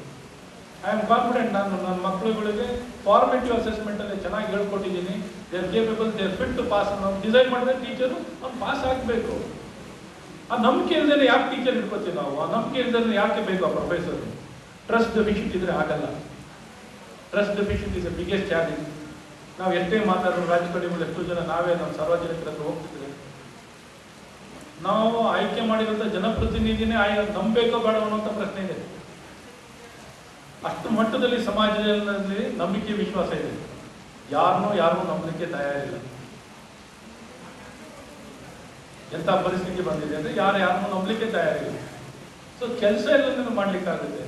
I am confident. ನಾನು ನನ್ನ ಮಕ್ಕಳುಗಳಿಗೆ ಫಾರ್ಮೇಟಿವ್ ಅಸೆಸ್ಮೆಂಟಲ್ಲಿ ಚೆನ್ನಾಗಿ ಹೇಳ್ಕೊಟ್ಟಿದ್ದೀನಿ. They are capable, they are fit to pass ಅನ್ನೋ ಡಿಸೈನ್ ಮಾಡಿದ್ರೆ ಟೀಚರು ಅವ್ನು ಪಾಸ್ ಆಗಬೇಕು. ಆ ನಂಬಿಕೆ ಇಲ್ಲದೆ ಯಾಕೆ ಟೀಚರ್ ಇಟ್ಕೋತೀವಿ ನಾವು? ಆ ನಂಬಿಕೆ ಇಲ್ಲದೆ ಯಾಕೆ ಬೇಕು ಆ ಪ್ರೊಫೆಸರ್? ಟ್ರಸ್ಟ್ ಡೆಫಿಷಿಟ್ ಇದ್ರೆ ಆಗಲ್ಲ. Trust deficit is the biggest challenge. ನಾವು ಎಷ್ಟೇ ಮಾತಾಡೋದು, ರಾಜಕಾರಣಿಗಳು ಎಷ್ಟೋ ಜನ ನಾವೇ ನಮ್ಮ ಸಾರ್ವಜನಿಕರ ಹತ್ರ ಹೋಗ್ತಿದ್ರೆ ನಾವು ಆಯ್ಕೆ ಮಾಡಿರೋಂಥ ಜನಪ್ರತಿನಿಧಿನೇ ನಂಬಬೇಕೋ ಬೇಡ ಅನ್ನೋಂಥ ಪ್ರಶ್ನೆ ಇದೆ. ಅಷ್ಟು ಮಟ್ಟದಲ್ಲಿ ಸಮಾಜದಲ್ಲಿ ನಂಬಿಕೆ, ವಿಶ್ವಾಸ ಇದೆ. ಯಾರನ್ನೂ ನಂಬಲಿಕ್ಕೆ ತಯಾರಿಲ್ಲ. ಎಂಥ ಪರಿಸ್ಥಿತಿ ಬಂದಿದೆ ಅಂದರೆ ಯಾರನ್ನೂ ನಂಬಲಿಕ್ಕೆ ತಯಾರಿಲ್ಲ. ಸೊ ಕೆಲಸ ಎಲ್ಲದನ್ನು ಮಾಡಲಿಕ್ಕಾಗುತ್ತೆ.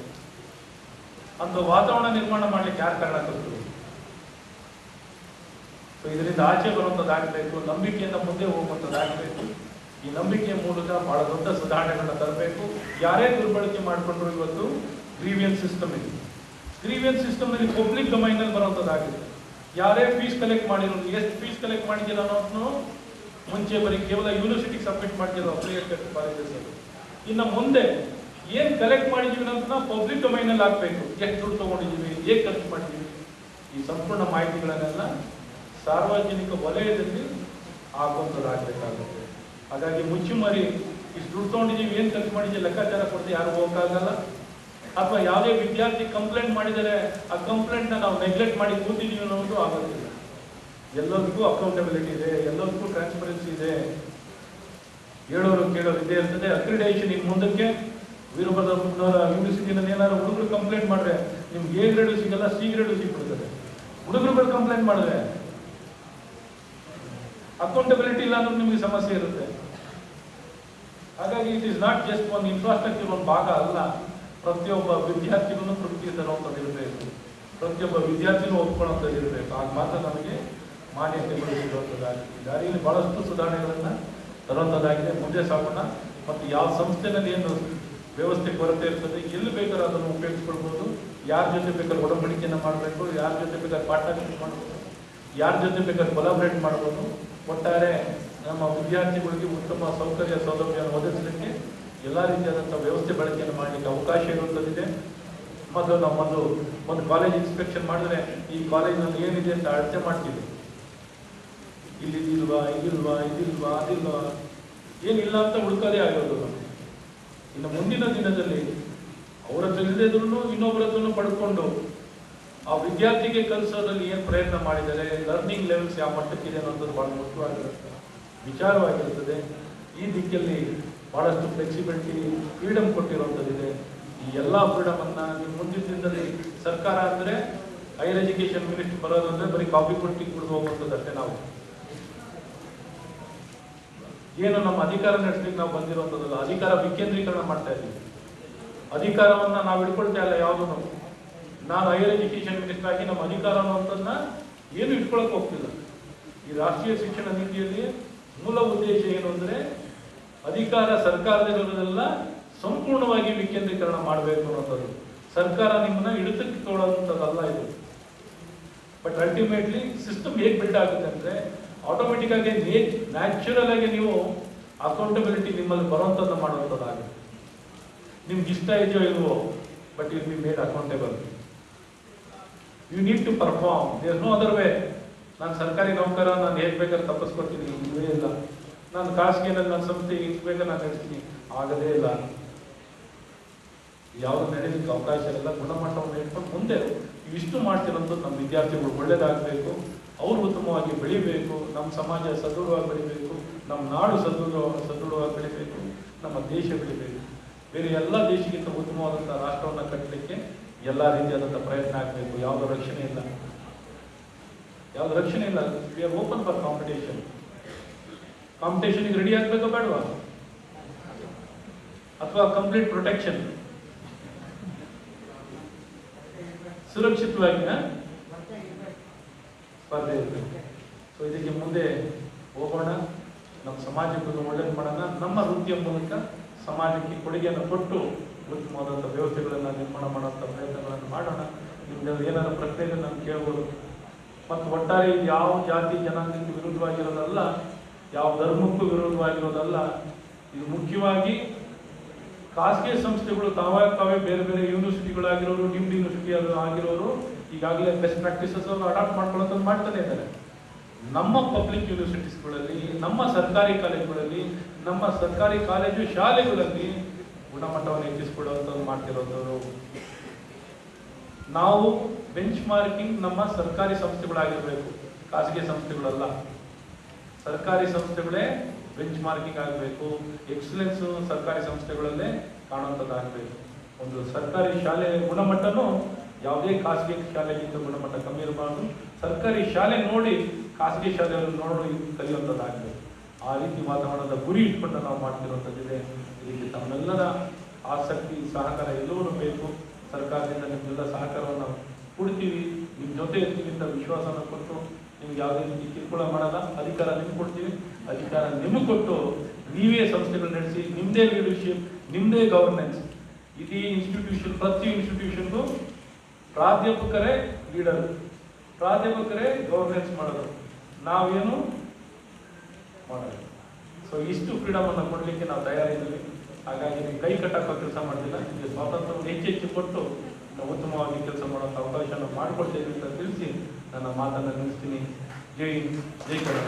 ಅಂತ ವಾತಾವರಣ ನಿರ್ಮಾಣ ಮಾಡಲಿಕ್ಕೆ ಯಾರು ಕಾರಣ ಕೊಡ್ತಾರೆ? ಸೊ ಇದರಿಂದ ಆಚೆ ಬರುವಂಥದ್ದಾಗಬೇಕು, ನಂಬಿಕೆಯಿಂದ ಮುಂದೆ ಹೋಗುವಂಥದ್ದಾಗಬೇಕು. ಈ ನಂಬಿಕೆಯ ಮೂಲಕ ಬಹಳ ದೊಡ್ಡ ಸುಧಾರಣೆಗಳನ್ನ ತರಬೇಕು. ಯಾರೇ ದುರ್ಬಳಕೆ ಮಾಡಿಕೊಂಡ್ರು ಇವತ್ತು ಗ್ರೀವಿಯನ್ಸ್ ಸಿಸ್ಟಮ್ ಇದೆ. ಗ್ರೀವಿಯನ್ಸ್ ಸಿಸ್ಟಮ್ನಲ್ಲಿ ಪಬ್ಲಿಕ್ ಡೊಮೈನಲ್ಲಿ ಬರುವಂಥದ್ದಾಗಿದೆ. ಯಾರೇ ಫೀಸ್ ಕಲೆಕ್ಟ್ ಮಾಡಿರೋದು, ಎಷ್ಟು ಫೀಸ್ ಕಲೆಕ್ಟ್ ಮಾಡಿದ್ದೀರ ಅನ್ನೋದನ್ನು ಮುಂಚೆ ಬರೀ ಕೇವಲ ಯೂನಿವರ್ಸಿಟಿಗೆ ಸಬ್ಮಿಟ್ ಮಾಡ್ತಿರೋ ಅಪ್ಲಿಕೇಶನ್ ಕಾಲೇಜಸ್. ಇನ್ನು ಮುಂದೆ ಏನು ಕಲೆಕ್ಟ್ ಮಾಡಿದ್ದೀವಿ ಅಂತ ಪಬ್ಲಿಕ್ ಡೊಮೈನಲ್ಲಿ ಹಾಕಬೇಕು. ಎಷ್ಟು ದುಡ್ಡು ತೊಗೊಂಡಿದ್ದೀವಿ, ಹೇಗೆ ಖರ್ಚು ಮಾಡಿದ್ದೀವಿ, ಈ ಸಂಪೂರ್ಣ ಮಾಹಿತಿಗಳನ್ನೆಲ್ಲ ಸಾರ್ವಜನಿಕ ವಲಯದಲ್ಲಿ ಹಾಕುವಂಥದ್ದಾಗಬೇಕಾಗುತ್ತೆ. ಹಾಗಾಗಿ ಮುಚ್ಚುಮರಿ ಇಷ್ಟು ದುಡ್ಡು ತೊಗೊಂಡಿದ್ದೀವಿ, ಏನು ಖರ್ಚು ಮಾಡಿದ್ದೀವಿ ಲೆಕ್ಕಾಚಾರ ಕೊಡದೆ ಯಾರು ಹೋಗೋಕ್ಕಾಗಲ್ಲ. ಅಥವಾ ಯಾವುದೇ ವಿದ್ಯಾರ್ಥಿ ಕಂಪ್ಲೇಂಟ್ ಮಾಡಿದರೆ ಆ ಕಂಪ್ಲೇಂಟ್ನ ನಾವು ನೆಗ್ಲೆಕ್ಟ್ ಮಾಡಿ ಕೂತಿದ್ದೀವಿ ಅನ್ನೋದು ಆಗೋದಿಲ್ಲ. ಎಲ್ಲದಕ್ಕೂ ಅಕೌಂಟಬಿಲಿಟಿ ಇದೆ, ಎಲ್ಲದಕ್ಕೂ ಟ್ರಾನ್ಸ್ಪರೆನ್ಸಿ ಇದೆ. ಹೇಳೋರು ಕೇಳೋರು ಇದೇ ಇರ್ತದೆ. ಅಕ್ರಿಡೇಷನ್ ಇನ್ನು ಮುಂದಕ್ಕೆ ವೀರಭದ್ರಪ್ಪನವರ ಯೂನಿವರ್ಸಿಟಿನಲ್ಲಿ ಏನಾದ್ರು ಹುಡುಗರು ಕಂಪ್ಲೇಂಟ್ ಮಾಡಿದ್ರೆ ನಿಮ್ಗೆ ಎ ಗ್ರೇಡು ಸಿಗಲ್ಲ, ಸಿ ಗ್ರೇಡು ಸಿಗ್ಬಿಡ್ತದೆ. ಹುಡುಗರುಗಳು ಕಂಪ್ಲೇಂಟ್ ಮಾಡಿದ್ರೆ ಅಕೌಂಟಬಿಲಿಟಿ ಇಲ್ಲ ಅಂದ್ರೆ ನಿಮಗೆ ಸಮಸ್ಯೆ ಇರುತ್ತೆ. ಹಾಗಾಗಿ ಇಟ್ ಈಸ್ ನಾಟ್ ಜಸ್ಟ್ ಒಂದು ಇನ್ಫ್ರಾಸ್ಟ್ರಕ್ಚರ್ ಒಂದು ಭಾಗ ಅಲ್ಲ, ಪ್ರತಿಯೊಬ್ಬ ವಿದ್ಯಾರ್ಥಿಗೂ ತೃಪ್ತಿ ತರುವಂಥದ್ದು ಇರಬೇಕು, ಪ್ರತಿಯೊಬ್ಬ ವಿದ್ಯಾರ್ಥಿನೂ ಒಪ್ಕೊಳ್ಳುವಂಥದ್ದು ಇರಬೇಕು. ಆಗ ಮಾತ್ರ ನಮಗೆ ಮಾನ್ಯತೆಗಳು ಸಿಗುವಂಥದ್ದಾಗಿದೆ. ಈ ದಾರಿಯಲ್ಲಿ ಬಹಳಷ್ಟು ಸುಧಾರಣೆಗಳನ್ನು ತರುವಂಥದ್ದಾಗಿದೆ. ಮುಂದೆ ಸಾಗೋಣ. ಮತ್ತು ಯಾವ ಸಂಸ್ಥೆನಲ್ಲಿ ಏನು ವ್ಯವಸ್ಥೆ ಕೊರತೆ ಇರ್ತದೆ, ಎಲ್ಲಿ ಬೇಕಾದ್ರೂ ಅದನ್ನು ಉಪಯೋಗಿಸ್ಕೊಳ್ಬೋದು. ಯಾರ ಜೊತೆ ಬೇಕಾದ್ರೆ ಒಡಂಬಡಿಕೆಯನ್ನು ಮಾಡಬೇಕು, ಯಾರ ಜೊತೆ ಬೇಕಾದ್ರೆ ಪಾರ್ಟ್ನರ್ಶಿಪ್ ಮಾಡಬೇಕು, ಯಾರ ಜೊತೆ ಬೇಕಾದ್ರೆ ಕೊಲಾಬ್ರೇಟ್ ಮಾಡ್ಬೋದು. ಒಟ್ಟಾರೆ ನಮ್ಮ ವಿದ್ಯಾರ್ಥಿಗಳಿಗೆ ಉತ್ತಮ ಸೌಕರ್ಯ ಸೌಲಭ್ಯವನ್ನು ಒದಗಿಸಲಿಕ್ಕೆ ಎಲ್ಲ ರೀತಿಯಾದಂಥ ವ್ಯವಸ್ಥೆ ಬಳಕೆಯನ್ನು ಮಾಡಲಿಕ್ಕೆ ಅವಕಾಶ ಇರುವಂಥದ್ದಿದೆ. ಮತ್ತು ನಾವು ಒಂದು ಕಾಲೇಜ್ ಇನ್ಸ್ಪೆಕ್ಷನ್ ಮಾಡಿದ್ರೆ ಈ ಕಾಲೇಜಿನಲ್ಲಿ ಏನಿದೆ ಅಂತ ಅಳತೆ ಮಾಡ್ತೀವಿ. ಇದಿಲ್ವಾ ಅದಿಲ್ವಾ ಏನಿಲ್ಲ ಅಂತ ಹುಡುಕೋದೇ ಆಗೋದು ನಮಗೆ. ಇನ್ನು ಮುಂದಿನ ದಿನದಲ್ಲಿ ಅವರ ಹತ್ರ ಇಲ್ಲದಿದ್ರು ಇನ್ನೊಬ್ಬರ ಹತ್ರನೂ ಪಡ್ಕೊಂಡು ಆ ವಿದ್ಯಾರ್ಥಿಗೆ ಕಲಿಸೋದ್ರಲ್ಲಿ ಏನು ಪ್ರಯತ್ನ ಮಾಡಿದ್ದಾರೆ, ಲರ್ನಿಂಗ್ ಲೆವೆಲ್ಸ್ ಯಾವ ಮಟ್ಟಕ್ಕಿದೆ ಅನ್ನೋದು ಬಹಳ ಮುಖ್ಯವಾಗಿರುತ್ತೆ, ವಿಚಾರವಾಗಿರುತ್ತದೆ. ಈ ದಿಕ್ಕಲ್ಲಿ ಬಹಳಷ್ಟು ಫ್ಲೆಕ್ಸಿಬಿಲಿಟಿ, ಫ್ರೀಡಮ್ ಕೊಟ್ಟಿರುವಂಥದ್ದಿದೆ. ಈ ಎಲ್ಲ ಫ್ರೀಡಮನ್ನು ನೀವು ಮುಂದಿನ ದಿನದಲ್ಲಿ ಸರ್ಕಾರ ಅಂದರೆ ಹೈಯರ್ ಎಜುಕೇಷನ್ ಮಿನಿಸ್ಟರ್ ಬರೋದು ಅಂದರೆ ಬರೀ ಕಾಫಿ ಕೊಟ್ಟು ಕುಡಿದು ಹೋಗುವಂಥದ್ದಷ್ಟೇ. ನಾವು ಏನು ನಮ್ಮ ಅಧಿಕಾರ ನಡೆಸಲಿಕ್ಕೆ ನಾವು ಬಂದಿರುವಂಥದ್ದಲ್ಲ, ಅಧಿಕಾರ ವಿಕೇಂದ್ರೀಕರಣ ಮಾಡ್ತಾ ಇದ್ದೀವಿ. ಅಧಿಕಾರವನ್ನು ನಾವು ಇಟ್ಕೊಳ್ತಾ ಇಲ್ಲ ಯಾವುದೂ. ನಾನು ಹೈಯರ್ ಎಜುಕೇಷನ್ ಮಿನಿಸ್ಟರ್ ಆಗಿ ನಮ್ಮ ಅಧಿಕಾರ ಅನ್ನೋಂಥದ್ದನ್ನ ಏನು ಇಟ್ಕೊಳಕ್ಕೆ ಹೋಗ್ತಿಲ್ಲ. ಈ ರಾಷ್ಟ್ರೀಯ ಶಿಕ್ಷಣ ನೀತಿಯಲ್ಲಿ ಮೂಲ ಉದ್ದೇಶ ಏನು ಅಂದರೆ ಅಧಿಕಾರ ಸರ್ಕಾರದಲ್ಲಿರೋದೆಲ್ಲ ಸಂಪೂರ್ಣವಾಗಿ ವಿಕೇಂದ್ರೀಕರಣ ಮಾಡಬೇಕು ಅನ್ನೋಂಥದ್ದು. ಸರ್ಕಾರ ನಿಮ್ಮನ್ನ ಹಿಡಿತಕ್ಕೆ ತೊಗೊಳ್ಳೋಂಥದ್ದಲ್ಲ ಇದು. ಬಟ್ ಅಲ್ಟಿಮೇಟ್ಲಿ ಸಿಸ್ಟಮ್ ಹೇಗೆ ಬಿಲ್ಡ್ ಆಗುತ್ತೆ ಅಂದರೆ ಆಟೋಮೆಟಿಕ್ ಆಗಿ ನ್ಯಾಚುರಲ್ ಆಗಿ ನೀವು ಅಕೌಂಟಬಿಲಿಟಿ ನಿಮ್ಮಲ್ಲಿ ಬರುವಂಥದ್ದು ಮಾಡುವಂಥದ್ದಾಗುತ್ತೆ. ನಿಮ್ಗೆ ಇಷ್ಟ ಇದೆಯೋ ಇಲ್ವೋ, but you be made accountable. You need to perform. There no other way. ನಾನು ಸರ್ಕಾರಿ ನೌಕರ, ನಾನು ಹೇಗೆ ಬೇಕಾದ್ರೆ ತಪ್ಪಿಸ್ಕೊಡ್ತೀನಿ, ಇವೇ ಇಲ್ಲ. ನಾನು ಖಾಸಗಿಯಲ್ಲಿ ನನ್ನ ಸಂಸ್ಥೆ ಹಿಂಗೆ ಬೇಕಾದ್ರೆ ನಾನು ನಡೆಸ್ತೀನಿ, ಆಗದೇ ಇಲ್ಲ. ಯಾವುದು ನಡೆಯಲಿಕ್ಕೆ ಅವಕಾಶ ಇಲ್ಲ. ಗುಣಮಟ್ಟವನ್ನು ಇಟ್ಕೊಂಡು ಮುಂದೆ ಇವಿಷ್ಟು ಮಾಡ್ತಿರೋಂಥದ್ದು ನಮ್ಮ ವಿದ್ಯಾರ್ಥಿಗಳು ಒಳ್ಳೇದಾಗಬೇಕು, ಅವರು ಉತ್ತಮವಾಗಿ ಬೆಳಿಬೇಕು, ನಮ್ಮ ಸಮಾಜ ಸದೃಢವಾಗಿ ಬೆಳಿಬೇಕು, ನಮ್ಮ ನಾಡು ಸದೃಢವಾಗಿ ಬೆಳಿಬೇಕು, ನಮ್ಮ ದೇಶ ಬೆಳಿಬೇಕು. ಬೇರೆ ಎಲ್ಲ ದೇಶಕ್ಕಿಂತ ಉತ್ತಮವಾದಂಥ ರಾಷ್ಟ್ರವನ್ನು ಕಟ್ಟಲಿಕ್ಕೆ ಎಲ್ಲ ರೀತಿಯಾದಂಥ ಪ್ರಯತ್ನ ಆಗಬೇಕು. ಯಾವುದೋ ರಕ್ಷಣೆ ಇಲ್ಲ. We are open for competition. ಕಾಂಪಿಟೇಷನ್ಗೆ ರೆಡಿ ಆಗಬೇಕಾ ಬೇಡವಾ? ಅಥವಾ ಕಂಪ್ಲೀಟ್ ಪ್ರೊಟೆಕ್ಷನ್, ಸುರಕ್ಷಿತವಾಗಿ ಸ್ಪರ್ಧೆ ಇರಬೇಕು. ಸೊ ಇದಕ್ಕೆ ಮುಂದೆ ಹೋಗೋಣ, ನಮ್ಮ ಸಮಾಜಕ್ಕೆ ಒಳ್ಳೇದು ಮಾಡೋಣ. ನಮ್ಮ ವೃತ್ತಿಯ ಮೂಲಕ ಸಮಾಜಕ್ಕೆ ಕೊಡುಗೆಯನ್ನು ಕೊಟ್ಟು ಉತ್ತಮವಾದಂಥ ವ್ಯವಸ್ಥೆಗಳನ್ನು ನಿರ್ಮಾಣ ಮಾಡುವಂಥ ಪ್ರಯತ್ನಗಳನ್ನು ಮಾಡೋಣ. ನಿಮ್ದಲ್ಲಿ ಏನಾದರೂ ಪ್ರಶ್ನೆಗಳು ನಾನು ಕೇಳ್ಬೋದು. ಮತ್ತು ಒಟ್ಟಾರೆ ಇದು ಯಾವ ಜಾತಿ ಜನಾಂಗಕ್ಕೆ ವಿರುದ್ಧವಾಗಿರೋದಲ್ಲ, ಯಾವ ಧರ್ಮಕ್ಕೂ ವಿರುದ್ಧವಾಗಿರೋದಲ್ಲ. ಇದು ಮುಖ್ಯವಾಗಿ ಖಾಸಗಿ ಸಂಸ್ಥೆಗಳು ತಾವೇ ಬೇರೆ ಬೇರೆ ಯೂನಿವರ್ಸಿಟಿಗಳಾಗಿರೋರು, ಡೀಮ್ಡ್ ಯೂನಿವರ್ಸಿಟಿ ಆಗಿರೋರು ಈಗಾಗಲೇ ಬೆಸ್ಟ್ ಪ್ರಾಕ್ಟೀಸಸ್ ಅಡಾಪ್ಟ್ ಮಾಡ್ಕೊಳ್ಳೋದು ಮಾಡ್ತಾನೆ ಇದ್ದಾರೆ. ನಮ್ಮ ಪಬ್ಲಿಕ್ ಯೂನಿವರ್ಸಿಟೀಸ್ಗಳಲ್ಲಿ, ನಮ್ಮ ಸರ್ಕಾರಿ ಕಾಲೇಜುಗಳಲ್ಲಿ, ನಮ್ಮ ಸರ್ಕಾರಿ ಕಾಲೇಜು ಶಾಲೆಗಳಲ್ಲಿ ಗುಣಮಟ್ಟವನ್ನು ಹೆಚ್ಚಿಸಿಕೊಳ್ಳುವಂಥದ್ದು ಮಾಡ್ತಿರೋದು. ನಾವು ಬೆಂಚ್ ಮಾರ್ಕಿಂಗ್ ನಮ್ಮ ಸರ್ಕಾರಿ ಸಂಸ್ಥೆಗಳಾಗಿರಬೇಕು, ಖಾಸಗಿ ಸಂಸ್ಥೆಗಳಲ್ಲ. ಸರ್ಕಾರಿ ಸಂಸ್ಥೆಗಳೇ ಬೆಂಚ್ ಮಾರ್ಕಿಂಗ್ ಆಗಬೇಕು. ಎಕ್ಸಲೆನ್ಸ್ ಸರ್ಕಾರಿ ಸಂಸ್ಥೆಗಳಲ್ಲೇ ಕಾಣುವಂಥದ್ದಾಗಬೇಕು. ಒಂದು ಸರ್ಕಾರಿ ಶಾಲೆ ಗುಣಮಟ್ಟನೂ ಯಾವುದೇ ಖಾಸಗಿ ಶಾಲೆಗಿಂತ ಗುಣಮಟ್ಟ ಕಮ್ಮಿ ಇರಬಾರ್ದು. ಸರ್ಕಾರಿ ಶಾಲೆ ನೋಡಿ ಖಾಸಗಿ ಶಾಲೆಯನ್ನು ನೋಡಿ ಕಲಿಯುವಂಥದ್ದಾಗಬೇಕು. ಆ ರೀತಿ ವಾತಾವರಣದ ಗುರಿ ಇಟ್ಕೊಂಡು ನಾವು ಮಾಡ್ತಿರುವಂಥದ್ದಿದೆ. ಇದಕ್ಕೆ ತಮ್ಮೆಲ್ಲರ ಆಸಕ್ತಿ, ಸಹಕಾರ ಎಲ್ಲವೂ ಬೇಕು. ಸರ್ಕಾರದಿಂದ ನಿಮ್ಮೆಲ್ಲ ಸಹಕಾರವನ್ನು ಕೊಡ್ತೀವಿ, ನಿಮ್ಮ ಜೊತೆ ಇರ್ತೀವಿ ಅಂತ ವಿಶ್ವಾಸನ ಕೊಟ್ಟು ನಿಮ್ಗೆ ಯಾವುದೇ ರೀತಿ ಕಿರುಕುಳ ಮಾಡಲ್ಲ. ಅಧಿಕಾರ ನಿಮ್ಗೆ ಕೊಡ್ತೀವಿ, ಅಧಿಕಾರ ನಿಮಗೆ ಕೊಟ್ಟು ನೀವೇ ಸಂಸ್ಥೆಗಳು ನಡೆಸಿ, ನಿಮ್ಮದೇ ಲೀಡರ್ಶಿಪ್, ನಿಮ್ಮದೇ ಗವರ್ನೆನ್ಸ್. ಇಡೀ ಇನ್ಸ್ಟಿಟ್ಯೂಷನ್, ಪ್ರತಿ ಇನ್ಸ್ಟಿಟ್ಯೂಷನ್ಗೂ ಪ್ರಾಧ್ಯಾಪಕರೇ ಲೀಡರ್, ಪ್ರಾಧ್ಯಾಪಕರೇ ಗವರ್ನೆನ್ಸ್ ಮಾಡೋದು, ನಾವೇನು ಮಾಡೋದು. ಸೊ ಇಷ್ಟು ಫ್ರೀಡಮನ್ನು ಕೊಡಲಿಕ್ಕೆ ನಾವು ತಯಾರಿದ್ದೀವಿ. ಹಾಗಾಗಿ ನೀವು ಕೈ ಕಟ್ಟಾಕೋ ಕೆಲಸ ಮಾಡ್ತಿಲ್ಲ, ನಿಮಗೆ ಸ್ವಾತಂತ್ರ್ಯವನ್ನು ಹೆಚ್ಚೆಚ್ಚು ಕೊಟ್ಟು ನಾವು ಉತ್ತಮವಾಗಿ ಕೆಲಸ ಮಾಡುವಂಥ ಅವಕಾಶನ ಮಾಡಿಕೊಡ್ತೇವೆ ಅಂತ ತಿಳಿಸಿ ನನ್ನ ಮಾತನ್ನು ನಿಲ್ಲಿಸ್ತೀನಿ. ಜೈ ಹಿಂದ್, ಜೈ ಕರ್ನಾಟಕ.